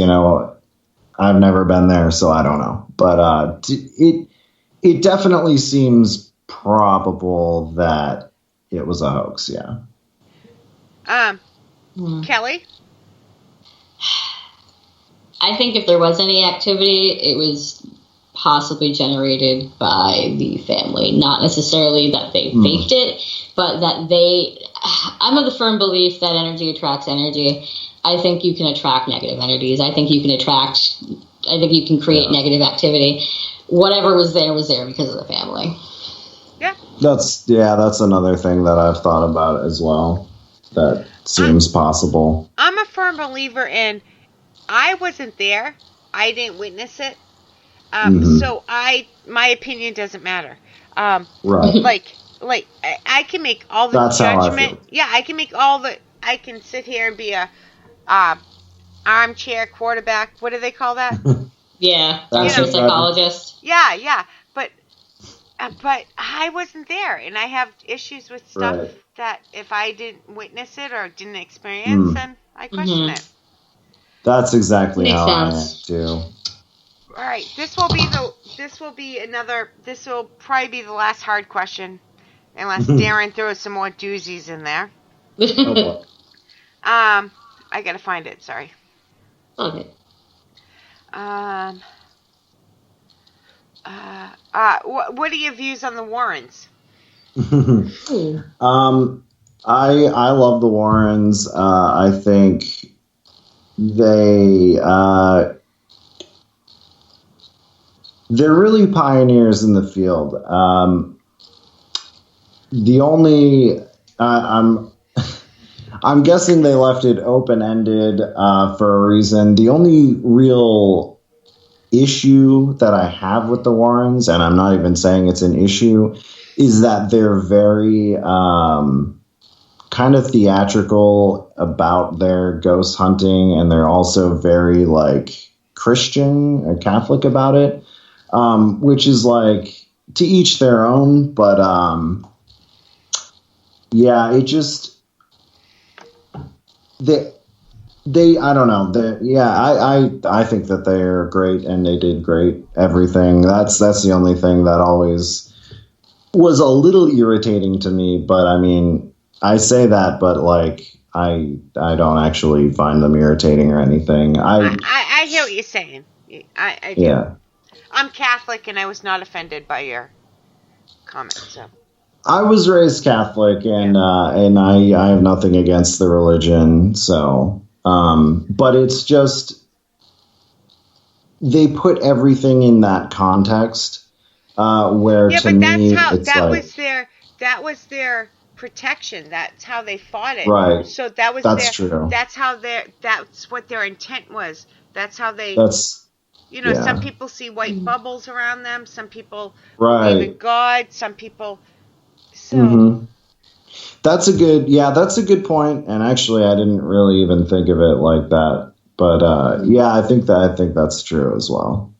I've never been there, so I don't know. But it definitely seems probable that it was a hoax. Yeah. Kelly? I think if there was any activity, it was possibly generated by the family. Not necessarily that they faked it, but that I'm of the firm belief that energy attracts energy. I think you can attract negative entities. I think you can create negative activity. Whatever was there because of the family. Yeah. That's another thing that I've thought about as well. That seems possible. I'm a firm believer in, I wasn't there. I didn't witness it. So my opinion doesn't matter. Right. Like I can make all the That's judgment. how I feel. Yeah, I can sit here and be a armchair quarterback. What do they call that? Yeah, That's you're a psychologist. Yeah. But I wasn't there, and I have issues with stuff that if I didn't witness it or didn't experience, then I question it. That's exactly Makes how sense. I am too. All right, this will probably be the last hard question, unless Darren throws some more doozies in there. Oh, boy. I gotta find it. Sorry. Okay. What are your views on the Warrens? I love the Warrens. I think they're really pioneers in the field. I'm guessing they left it open-ended for a reason. The only real issue that I have with the Warrens, and I'm not even saying it's an issue, is that they're very kind of theatrical about their ghost hunting, and they're also very Christian or Catholic about it, which is to each their own. But it just They I don't know. I think that they're great and they did great everything. That's the only thing that always was a little irritating to me. But I mean, I say that, but I don't actually find them irritating or anything. I hear what you're saying. I do. Yeah. I'm Catholic and I was not offended by your comment. So I was raised Catholic and I have nothing against the religion. So. But it's just they put everything in that context where to me that was their protection. That's how they fought it. Right. So that's true. That's what their intent was. That's how they. Some people see white bubbles around them. Some people believe in God. Some people. So. Mm-hmm. That's a good point. And actually, I didn't really even think of it like that. But I think that's true as well.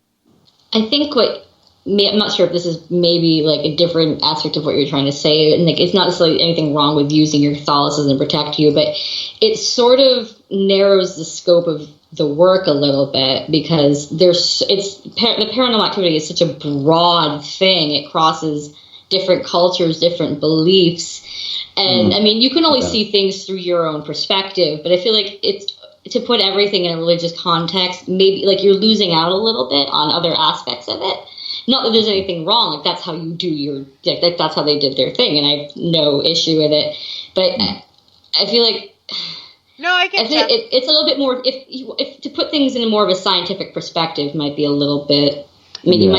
I think I'm not sure if this is maybe a different aspect of what you're trying to say. And it's not necessarily anything wrong with using your Catholicism to protect you, but it sort of narrows the scope of the work a little bit because the paranormal activity is such a broad thing. It crosses different cultures, different beliefs. And I mean, you can only see things through your own perspective, but I feel like it's to put everything in a religious context, maybe you're losing out a little bit on other aspects of it. Not that there's anything wrong. That's how you do that's how they did their thing. And I have no issue with it, but I feel like, no, I get that. It's a little bit more, if to put things in more of a scientific perspective might be a little bit, I mean, you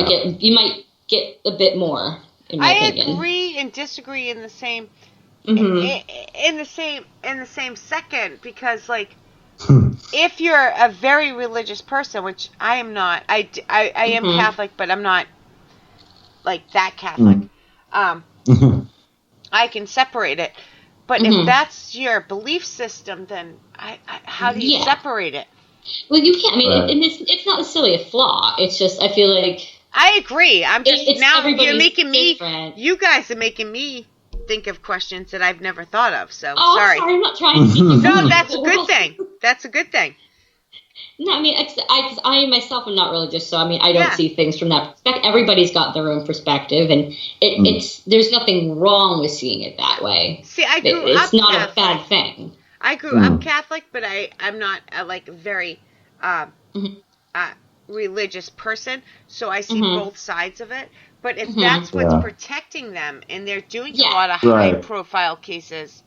might get a bit more. I agree and disagree in the same in the same second because if you're a very religious person, which I am not, I am Catholic, but I'm not that Catholic. I can separate it, but if that's your belief system, then how do you separate it? Well, you can't. I mean, and it's not necessarily a flaw. It's just I feel like. I agree. I'm just now you're making different. You guys are making me think of questions that I've never thought of. So sorry, I'm not trying to. No, that's a good thing. That's a good thing. No, I mean, I myself am not religious, so I mean, I don't see things from that perspective. Everybody's got their own perspective, and it's there's nothing wrong with seeing it that way. See, I grew up It's not Catholic. a bad thing. I grew up Catholic, but I'm not a very religious person, so I see both sides of it. But if that's what's protecting them, and they're doing a lot of high-profile cases,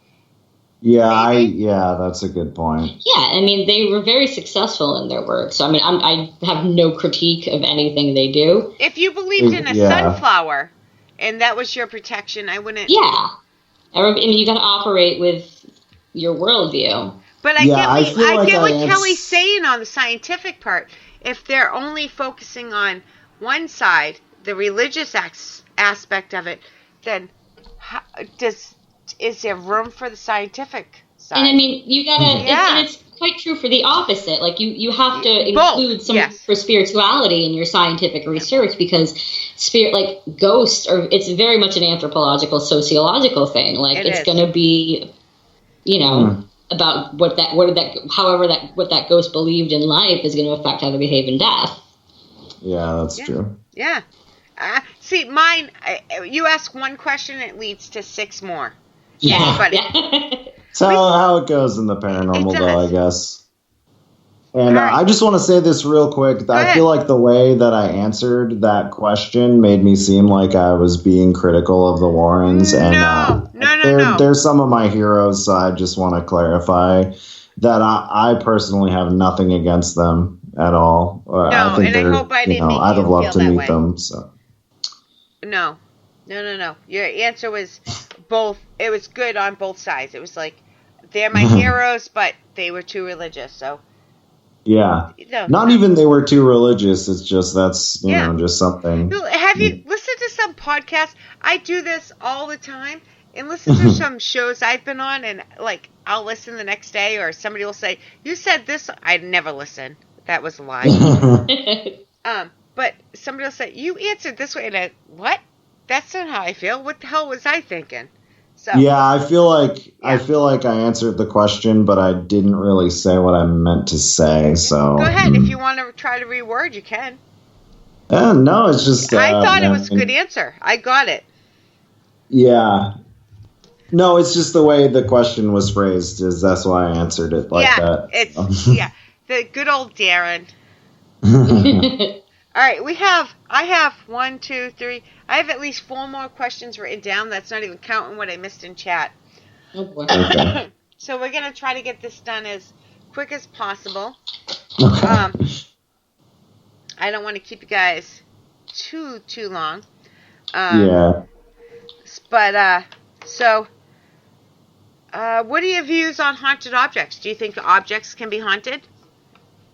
Yeah, that's a good point. Yeah, I mean, they were very successful in their work. So, I mean, I have no critique of anything they do. If you believed in a sunflower and that was your protection, I wouldn't. Yeah. I mean, you got to operate with your worldview. But I get what Kelly's saying on the scientific part. If they're only focusing on one side, the religious aspect of it, then is there room for the scientific side? And I mean, you gotta, and it's quite true for the opposite. Like you have to include some for spirituality in your scientific research, because spirit, like ghosts, it's very much an anthropological, sociological thing. Like it's going to be, about what that ghost believed in life is going to affect how they behave in death. Yeah, that's true. Yeah. See, mine, you ask one question, it leads to 6 more. Yeah. That's how it goes in the paranormal, though, I guess. And I just want to say this real quick. I feel like the way that I answered that question made me seem like I was being critical of the Warrens. No. They're some of my heroes, so I just want to clarify that I personally have nothing against them at all. I think I hope I didn't make I'd have loved to meet them. So. No. Your answer was both. It was good on both sides. It was like, they're my heroes, but they were too religious, so. Yeah. Not even they were too religious. It's just that's, just something. Have you listened to some podcasts? I do this all the time. And listen to some shows I've been on, and, like, I'll listen the next day, or somebody will say, you said this. I never listen. That was a lie. But somebody will say, you answered this way. And what? That's not how I feel. What the hell was I thinking? So, yeah, I feel like I answered the question, but I didn't really say what I meant to say. So go ahead. If you want to try to reword, you can. No, it's just. I thought it was a good answer. I got it. Yeah. No, it's just the way the question was phrased. That's why I answered it like that. It's the good old Darren. All right, I have 1, 2, 3. I have at least 4 more questions written down. That's not even counting what I missed in chat. Okay. So we're going to try to get this done as quick as possible. Okay. I don't want to keep you guys too long. But, what are your views on haunted objects? Do you think objects can be haunted?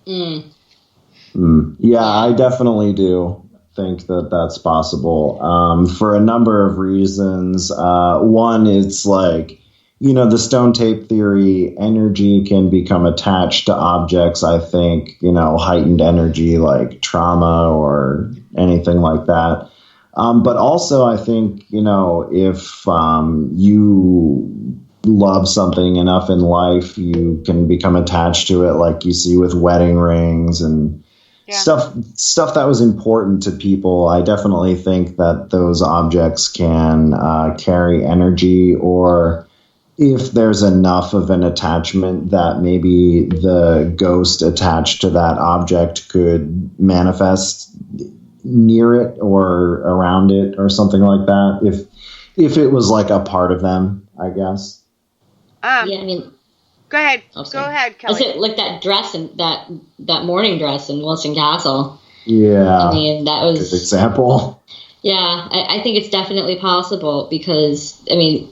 Yeah, I definitely do think that that's possible for a number of reasons. One, it's like, the stone tape theory, energy can become attached to objects. I think, heightened energy like trauma or anything like that. But also, I think, if you love something enough in life, you can become attached to it, like you see with wedding rings and stuff that was important to people. I definitely think that those objects can carry energy, or if there's enough of an attachment that maybe the ghost attached to that object could manifest near it or around it or something like that, if it was like a part of them, I guess. I mean, go ahead. Go ahead, Kelly. Is it like that dress and that morning dress in Wilson Castle? Yeah. I mean, that was good example. Yeah, I think it's definitely possible, because I mean,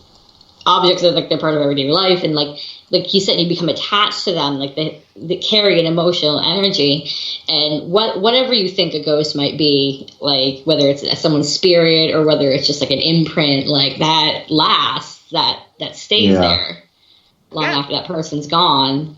objects are like they're part of everyday life, and like you said, you become attached to them, like they carry an emotional energy, and whatever you think a ghost might be, like whether it's someone's spirit or whether it's just like an imprint, like that lasts, that stays there long after that person's gone.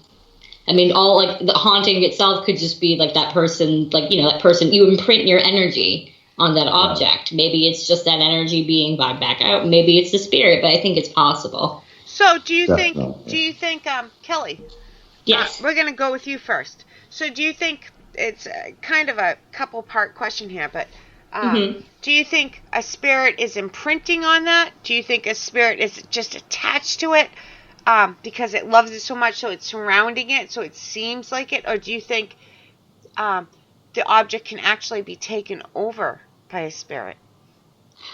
I mean, all like the haunting itself could just be like that person, like, that person, you imprint your energy on that object. Maybe it's just that energy being vibed back out. Maybe it's the spirit, but I think it's possible. So do you think, Kelly? Yes. We're going to go with you first. So do you think, it's kind of a couple part question here, but do you think a spirit is imprinting on that? Do you think a spirit is just attached to it because it loves it so much, so it's surrounding it, so it seems like it? Or do you think the object can actually be taken over by a spirit?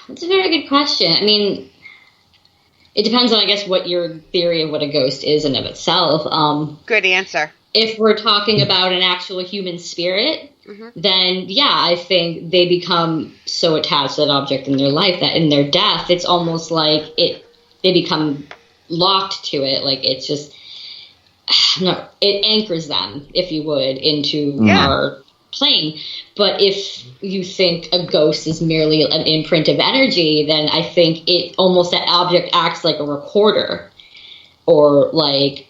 That's a very good question. I mean, It depends on, I guess, what your theory of what a ghost is in of itself. Good answer. If we're talking about an actual human spirit, then yeah, I think they become so attached to that object in their life that in their death, it's almost like they become locked to it. Like it's just, no, it anchors them, if you would, into our plane. But if you think a ghost is merely an imprint of energy, then I think it almost, that object acts like a recorder, or like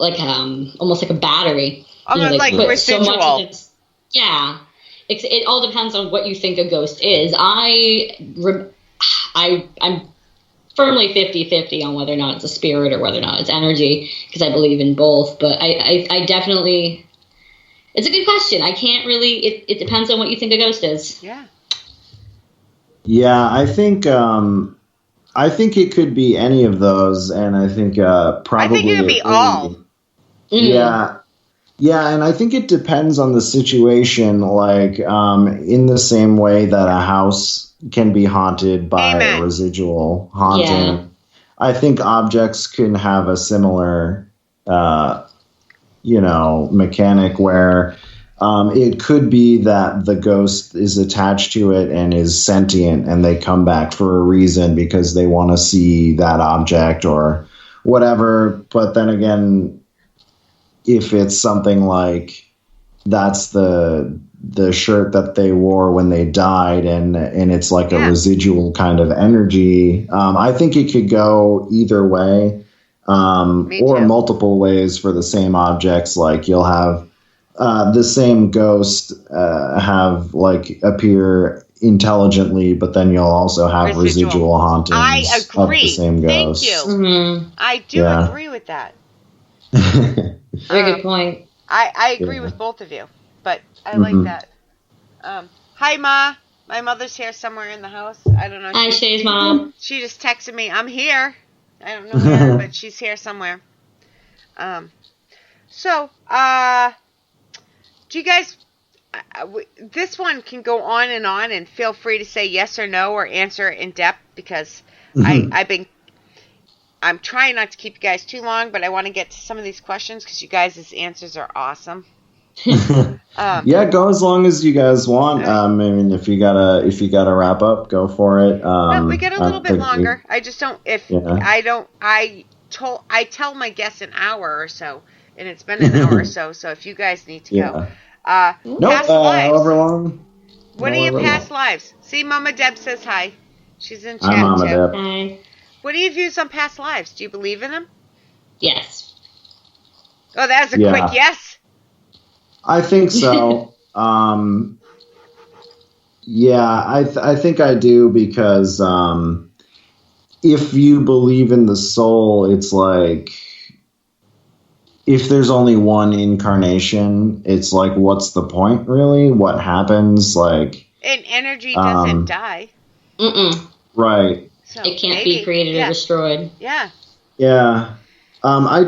almost like a battery. Like residual. So much of it, yeah. It all depends on what you think a ghost is. I'm firmly 50-50 on whether or not it's a spirit or whether or not it's energy, because I believe in both. But I definitely, it's a good question. I can't really, it depends on what you think a ghost is. Yeah. Yeah, I think it could be any of those, and I think probably I think it could be all. Yeah. Yeah, and I think it depends on the situation, like in the same way that a house can be haunted by a residual haunting. Yeah. I think objects can have a similar, mechanic where it could be that the ghost is attached to it and is sentient, and they come back for a reason because they want to see that object or whatever. But then again, if it's something like that's the shirt that they wore when they died, and it's like a residual kind of energy, I think it could go either way, or multiple ways for the same objects. Like you'll have the same ghost appear intelligently, but then you'll also have residual hauntings. I agree. Of the same ghost. Thank you. Mm-hmm. I do agree with that. Very good point. I agree with both of you, but I like that. Hi, Ma. My mother's here somewhere in the house. I don't know. Hi, Shay's mom. She just texted me, I'm here. I don't know where, but she's here somewhere. So, do you guys... this one can go on, and feel free to say yes or no or answer in depth, because I'm trying not to keep you guys too long, but I want to get to some of these questions because you guys' answers are awesome. Yeah, go as long as you guys want. I mean, if you gotta wrap up, go for it. No, we get a little bit longer. I just don't. I tell my guests an hour or so, and it's been an hour or so. So if you guys need to go, past lives. However long. What are your past lives? See, Mama Deb says hi. She's in chat Hi, Mama too. Deb. Hi. What are your views on past lives? Do you believe in them? Yes. Oh, that was a quick yes. I think so. I think I do, because if you believe in the soul, it's like, if there's only one incarnation, it's like, what's the point, really? What happens? Like, and energy doesn't die. Right. So it can't be created or destroyed. Yeah. Yeah. I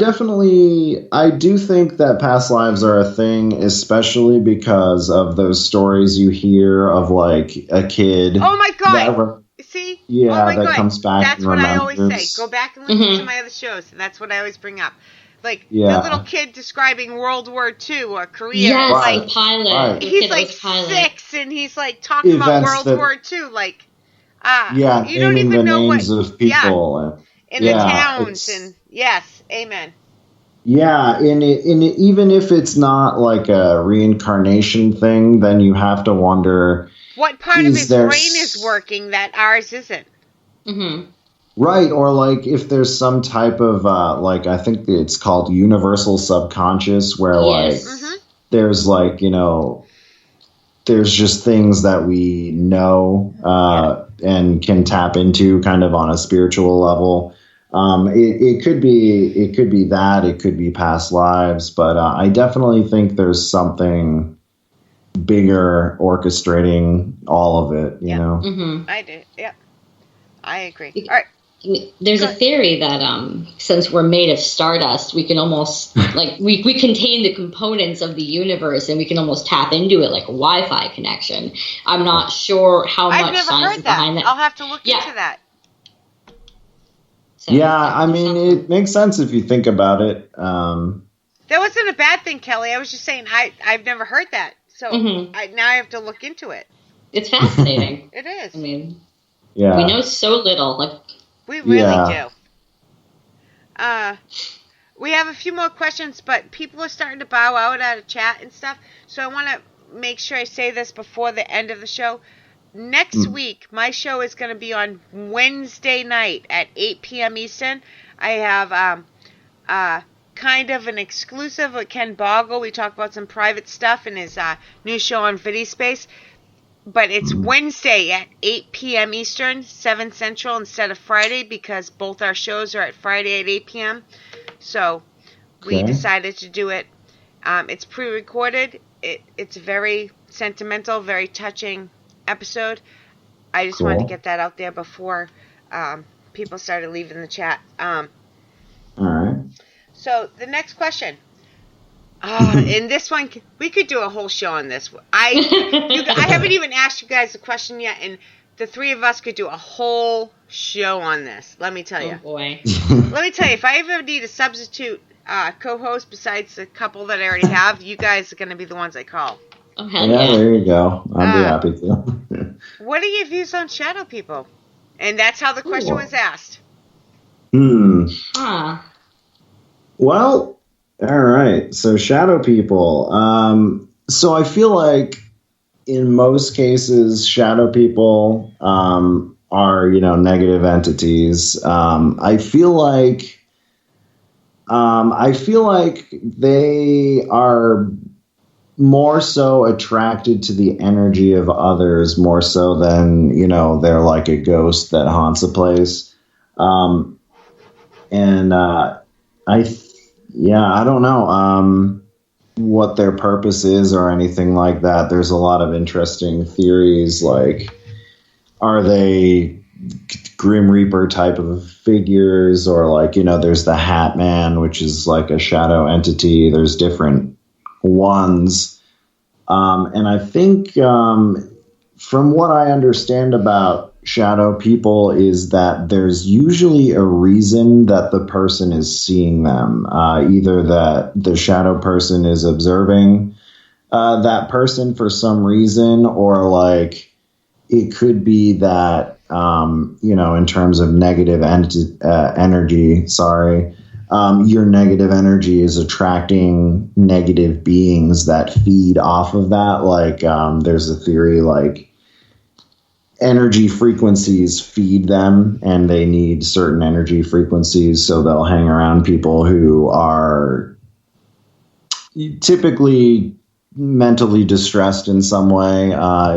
do think that past lives are a thing, especially because of those stories you hear of like a kid. Oh my God. See? Yeah, oh my that God. comes back. That's and what remembers. I always say. Go back and listen to my other shows, and that's what I always bring up. Like the little kid describing World War II or Korea. Yes, like, the pilot. Right. He's like 6, and he's like talking about World War II. Like, you don't even know names of people. In the towns, and yes, amen. Yeah, even if it's not like a reincarnation thing, then you have to wonder what part of his brain is working that ours isn't. Mm-hmm. Right, or like if there's some type of like, I think it's called universal subconscious, where like there's like, there's just things that we know and can tap into kind of on a spiritual level. It could be that, it could be past lives, but I definitely think there's something bigger orchestrating all of it, you know? Mm-hmm. I do, yeah. I agree. All right. There's a theory that since we're made of stardust, we can almost, like, we contain the components of the universe, and we can almost tap into it like a Wi-Fi connection. I'm not sure how much science is behind that. I'll have to look into that. So, yeah, I mean, it makes sense if you think about it. That wasn't a bad thing, Kelly. I was just saying I've never heard that. So now I have to look into it. It's fascinating. It is. I mean, Yeah. we know so little. Like, we really Yeah. do. We have a few more questions, but people are starting to bow out of chat and stuff. So I want to make sure I say this before the end of the show. Next week, my show is going to be on Wednesday night at 8 p.m. Eastern. I have kind of an exclusive with Ken Boggle. We talk about some private stuff in his new show on VidiSpace. But it's Wednesday at 8 p.m. Eastern, 7 Central instead of Friday, because both our shows are at Friday at 8 p.m. So we decided to do it. It's pre-recorded. It's very sentimental, very touching episode. I just wanted to get that out there before people started leaving the chat. All right. So the next question. And this one, we could do a whole show on this. I haven't even asked you guys a question yet, and the three of us could do a whole show on this. Let me tell you. oh boy. Let me tell you, if I ever need a substitute co-host besides the couple that I already have, you guys are going to be the ones I call. Oh, hell Yeah, yeah. there you go. I'd be happy to. What are your views on shadow people? And that's how the question was asked. Huh. Well, all right. So shadow people. So I feel like in most cases, shadow people are, negative entities. I feel like they are more so attracted to the energy of others more so than, they're like a ghost that haunts a place. I don't know what their purpose is or anything like that. There's a lot of interesting theories, like, are they Grim Reaper type of figures, or like, there's the Hat Man, which is like a shadow entity. There's different ones. And I think from what I understand about shadow people is that there's usually a reason that the person is seeing them. Either that the shadow person is observing that person for some reason, or like it could be that, in terms of negative energy, your negative energy is attracting negative beings that feed off of that. Like there's a theory like energy frequencies feed them, and they need certain energy frequencies, so they'll hang around people who are typically mentally distressed in some way,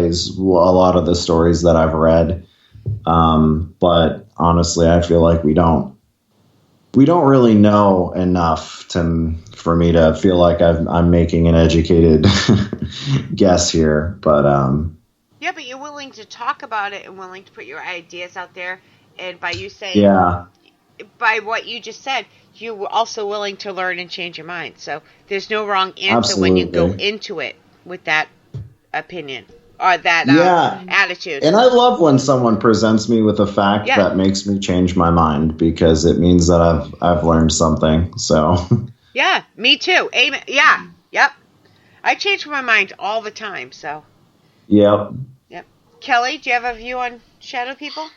is a lot of the stories that I've read. But honestly, I feel like we don't really know enough for me to feel like I'm making an educated guess here. But Yeah, but you're willing to talk about it and willing to put your ideas out there. And by you saying, by what you just said, you were also willing to learn and change your mind. So there's no wrong answer when you go into it with that opinion or that attitude. And I love when someone presents me with a fact that makes me change my mind, because it means that I've learned something. So yeah, me too. Amen. Yeah. Yep. I change my mind all the time. So. Yep. Kelly, do you have a view on shadow people?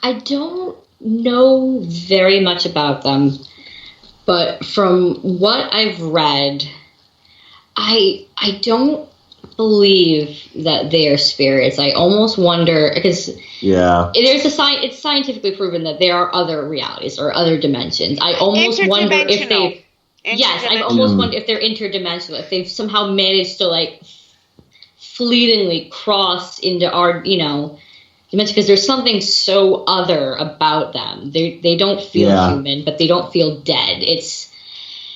I don't know very much about them, but from what I've read, I don't believe that they are spirits. I almost wonder, because it's scientifically proven that there are other realities or other dimensions. I almost wonder if I almost wonder if they're interdimensional, if they've somehow managed to like fleetingly cross into our, dimension, because there's something so other about them. They don't feel human, but they don't feel dead. It's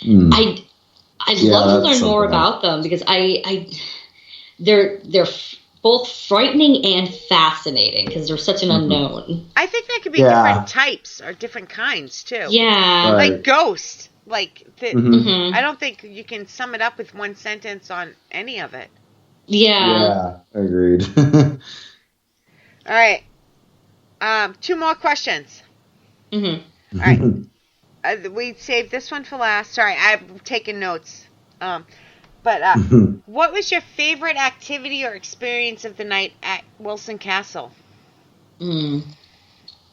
I'd love to learn more about them, because they're both frightening and fascinating, because they're such an unknown. I think that could be different types or different kinds too. Yeah, like ghosts. Like I don't think you can sum it up with one sentence on any of it. Yeah, agreed. All right. 2 more questions. Mm-hmm. All right. We saved this one for last. Sorry, I'm taking notes. But what was your favorite activity or experience of the night at Wilson Castle?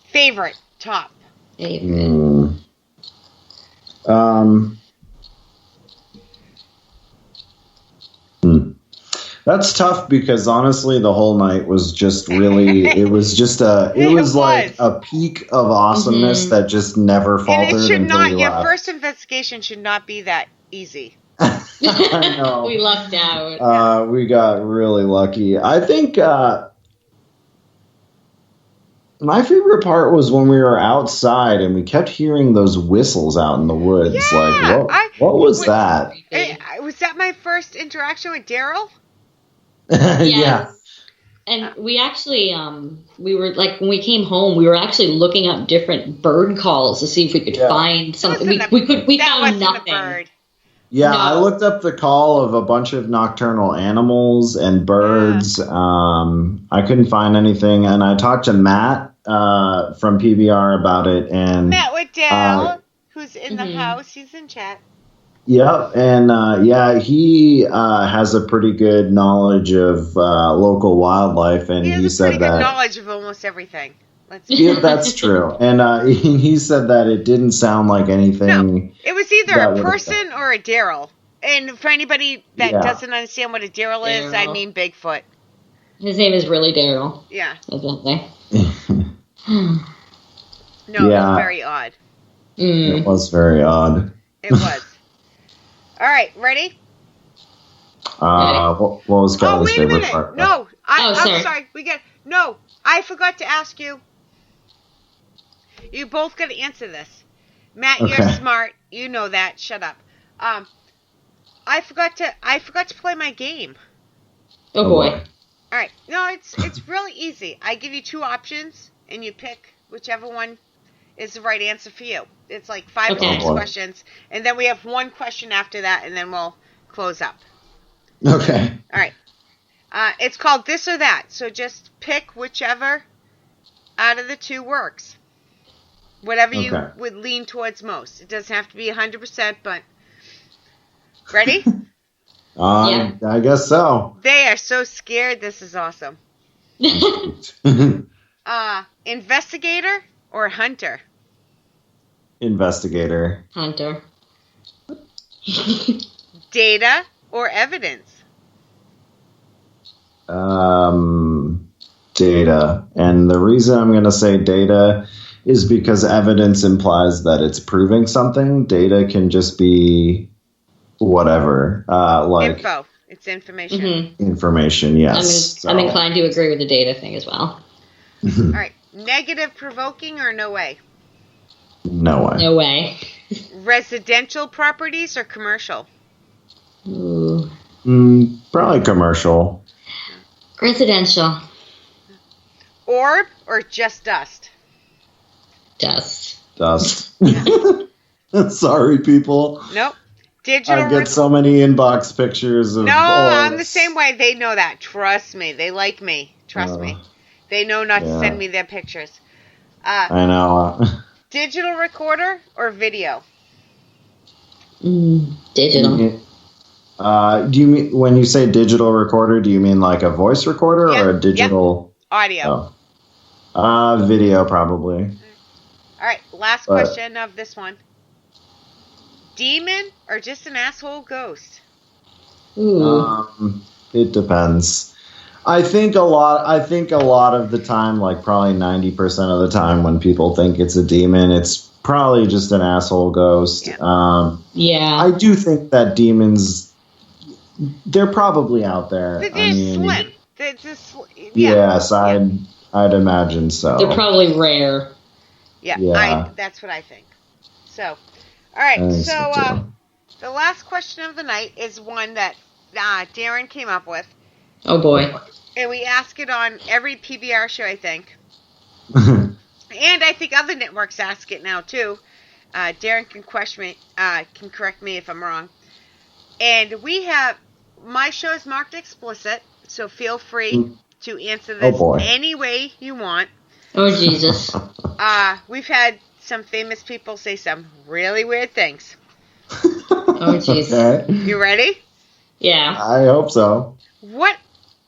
Favorite, top. Favorite. That's tough because honestly, the whole night was just really. It was just like a peak of awesomeness that just never faltered. And it should until not. you Your left. first investigation should not be that easy. I know. We lucked out. We got really lucky. I think my favorite part was when we were outside and we kept hearing those whistles out in the woods. Yeah, like, what was that? Was that my first interaction with Daryl? Yeah. And we actually, we were like, when we came home, we were actually looking up different bird calls to see if we could find something. We found nothing. Yeah, No. I looked up the call of a bunch of nocturnal animals and birds. I couldn't find anything, and I talked to Matt from PBR about it. And Matt with Daryl, who's in the house. He's in chat. Yep, and he has a pretty good knowledge of local wildlife, and he said pretty good that knowledge of almost everything. yeah, that's true. And he said that it didn't sound like anything. No, it was either a person or a Daryl. And for anybody that doesn't understand what a Daryl is, I mean Bigfoot. His name is really Daryl. Yeah. Evidently. No, it was very odd. It was very odd. It was. All right, ready? What was Kelly's wait a favorite minute. part? No, I'm sorry. sorry. No, I forgot to ask you. You both got to answer this. Matt, you're smart. You know that. Shut up. I forgot to play my game. Oh boy. All right. No, it's really easy. I give you two options, and you pick whichever one is the right answer for you. It's like 5 or 6 questions, and then we have one question after that, and then we'll close up. Okay. All right. It's called This or That, so just pick whichever out of the two works. Whatever you would lean towards most. It doesn't have to be 100%, but... Ready? I guess so. They are so scared. This is awesome. Investigator or hunter? Investigator. Hunter. Data or evidence? Data. And the reason I'm going to say data is because evidence implies that it's proving something. Data can just be whatever. Like info. It's information. Information, yes. I'm inclined to agree with the data thing as well. All right. Negative provoking or no way? No way. No way. Residential properties or commercial? Ooh. Probably commercial. Residential. Orb or just dust? Dust. Sorry, people. Nope. Digital. I get so many inbox pictures of. No, I'm the same way. They know that. Trust me. They like me. Trust me. They know not to send me their pictures. I know. Digital recorder or video? Digital. Do you mean when you say digital recorder? Do you mean like a voice recorder or a digital audio? Video probably. All right, last question of this one. Demon or just an asshole ghost? It depends. I think a lot of the time, like probably 90% of the time when people think it's a demon, it's probably just an asshole ghost. I do think that demons, they're probably out there. They're slim. They're just, yes, I'd imagine so. They're probably rare. Yeah. That's what I think. So, all right. So, the last question of the night is one that Darren came up with. Oh, boy. And we ask it on every PBR show, I think. And I think other networks ask it now, too. Darren can correct me if I'm wrong. And my show is marked explicit, so feel free to answer this any way you want. Oh, Jesus. We've had some famous people say some really weird things. Oh, jeez. Okay. You ready? Yeah. I hope so. What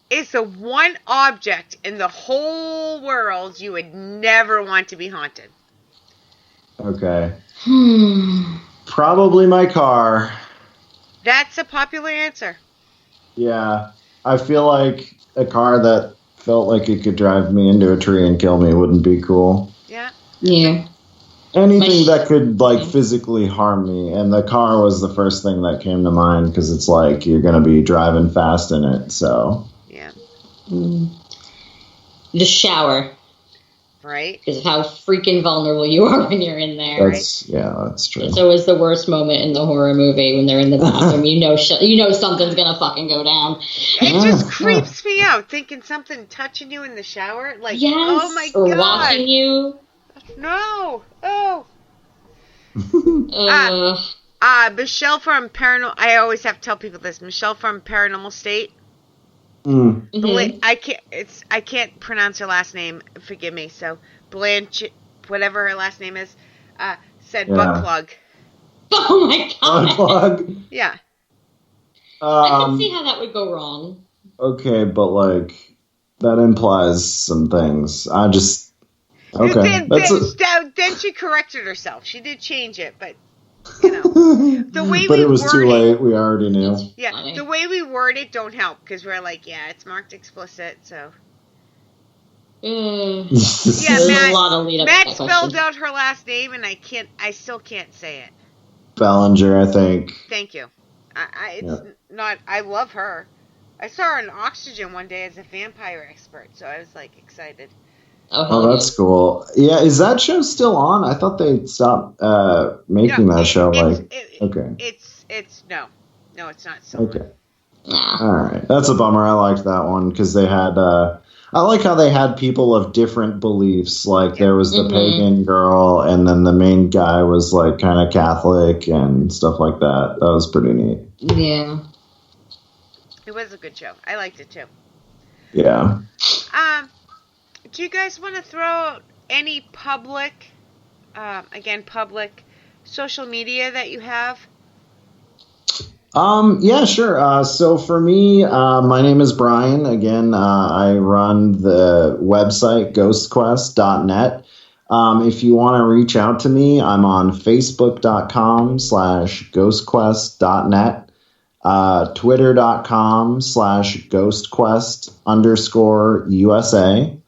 is the one object in the whole world you would never want to be haunted? Okay. Probably my car. That's a popular answer. Yeah. I feel like a car that felt like it could drive me into a tree and kill me wouldn't be cool. Yeah. Yeah. Anything that could, like, physically harm me. And the car was the first thing that came to mind because it's like you're going to be driving fast in it, so. Yeah. The shower. Right. Because of how freaking vulnerable you are when you're in there. That's true. It's always the worst moment in the horror movie when they're in the bathroom. you know something's gonna fucking go down. It just creeps me out thinking something touching you in the shower. Like, yes, oh my or God. watching you. No. Oh. Michelle from Paranormal. I always have to tell people this. Michelle from Paranormal State. Mm-hmm. I can't pronounce her last name. Forgive me. So Blanche, whatever her last name is, said butt plug. Oh my God. Butt plug. Yeah. I can see how that would go wrong. Okay, but like that implies some things. Okay. Then she corrected herself. She did change it, but you know, the way but we it was word too it, late. We already knew. Yeah, Funny. the way we word it don't help because we're like, yeah, it's marked explicit, so. Yeah, Matt spelled out her last name, and I still can't say it. Bellinger, I think. Thank you. I love her. I saw her in Oxygen one day as a vampire expert, so I was like excited. Oh, that's cool. Yeah, is that show still on? I thought they stopped making that show. It's no, it's not still okay. All right, that's a bummer. I liked that one because they had. I like how they had people of different beliefs. Like there was the pagan girl, and then the main guy was like kind of Catholic and stuff like that. That was pretty neat. Yeah. It was a good show. I liked it too. Yeah. Do you guys want to throw out any public social media that you have? Yeah, sure. So for me, my name is Brian. Again, I run the website ghostquest.net. If you want to reach out to me, I'm on facebook.com/ghostquest.net, twitter.com/ghostquest_USA.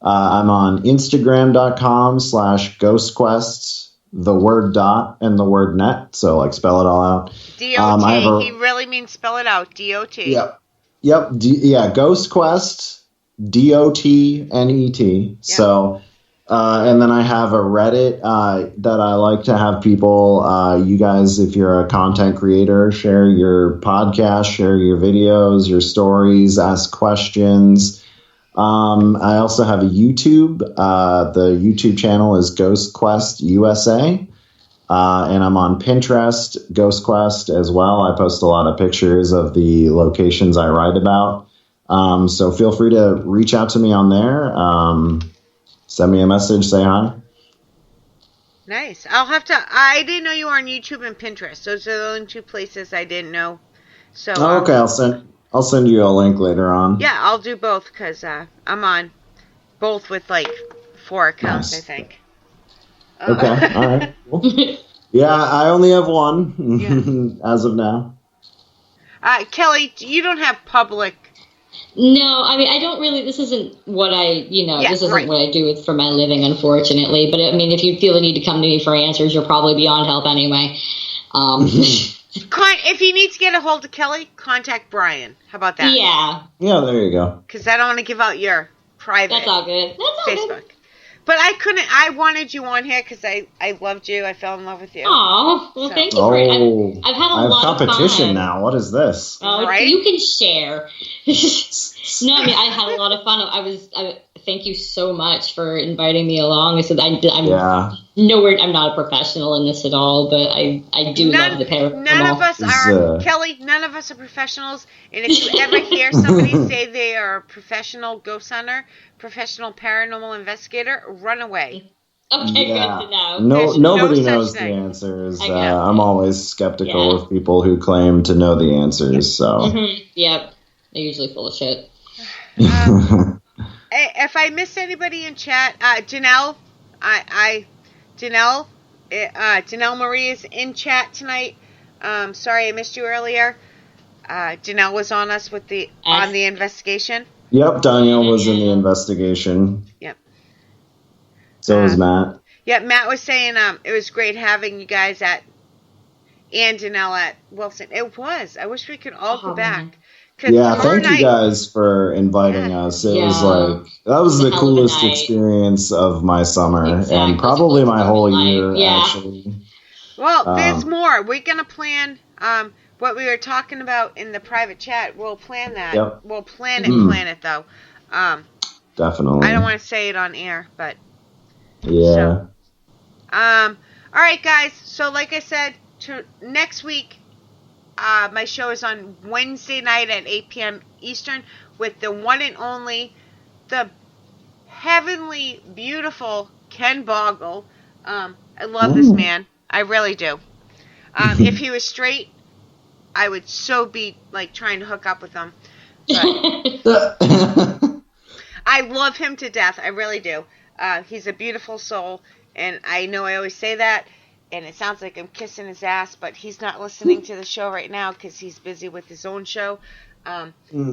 I'm on instagram.com/ghostquest, the word dot and the word net. So like spell it all out. D-O-T. He really means spell it out. D-O-T. Yep. Ghost Quest, D-O-T-N-E-T. Yep. So, and then I have a Reddit that I like to have people, you guys, if you're a content creator, share your podcast, share your videos, your stories, ask questions. I also have a YouTube. The YouTube channel is Ghost Quest USA. And I'm on Pinterest, Ghost Quest as well. I post a lot of pictures of the locations I write about. So feel free to reach out to me on there. Send me a message, say hi. Nice. I didn't know you were on YouTube and Pinterest. Those are the only two places I didn't know. So. Okay, I'll send you a link later on. Yeah, I'll do both because I'm on both with like 4 accounts, nice. I think. Okay, all right. Cool. Yeah, I only have one as of now. Kelly, you don't have public. No, I mean, I don't really, this isn't what this isn't what I do for my living, unfortunately. But I mean, if you feel the need to come to me for answers, you're probably beyond help anyway. If you need to get a hold of Kelly, contact Brian. How about that? Yeah. Yeah, there you go. Because I don't want to give out your private That's all good. Facebook. But I wanted you on here because I loved you. I fell in love with you. Oh, well, thank you for it. I've had a lot of competition fun. now. What is this? Oh, right? You can share. No, I mean, I had a lot of fun. Thank you so much for inviting me along. I'm not a professional in this at all, but I do love the paranormal. None of us are, Kelly, none of us are professionals. And if you ever hear somebody say they are a professional ghost hunter, professional paranormal investigator, run away. Okay, Yeah. good to know. No, nobody no knows such the thing. answers. I know. I'm always skeptical Yeah. of people who claim to know the answers. So, Yep. They're usually full of shit. If I miss anybody in chat, Janelle, Janelle Marie is in chat tonight. Sorry I missed you earlier. Janelle was on us with on the investigation. yep, Daniel was in the investigation. Yep. So was Matt. Yeah, Matt was saying it was great having you guys and Janelle at Wilson. It was. I wish we could all go back. Yeah, thank you guys for inviting us. It was like, that was the coolest experience of my summer and probably my whole year, actually. Well, there's more. We're going to plan what we were talking about in the private chat. We'll plan that. Yep. We'll plan it, though. Definitely. I don't want to say it on air, but... Yeah. All right, guys. So, like I said, next week, my show is on Wednesday night at 8 p.m. Eastern with the one and only, the heavenly, beautiful Ken Boggle. I love this man. I really do. If he was straight, I would so be like trying to hook up with him. But I love him to death. I really do. He's a beautiful soul, and I know I always say that, and it sounds like I'm kissing his ass, but he's not listening to the show right now because he's busy with his own show.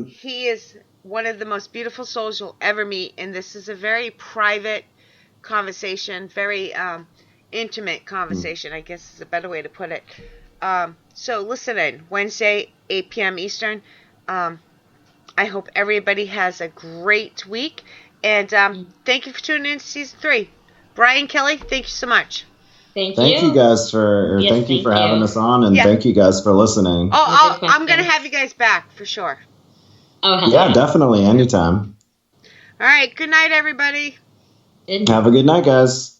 He is one of the most beautiful souls you'll ever meet, and this is a very private conversation, very intimate conversation, I guess is a better way to put it. So listen in, Wednesday, 8 p.m. Eastern. I hope everybody has a great week, and thank you for tuning in to Season 3. Brian, Kelly, thank you so much. Thank you guys for having us on, and thank you guys for listening. Oh, I'm going to have you guys back for sure. Oh, yeah, definitely, anytime. All right, good night, everybody. Have a good night, guys.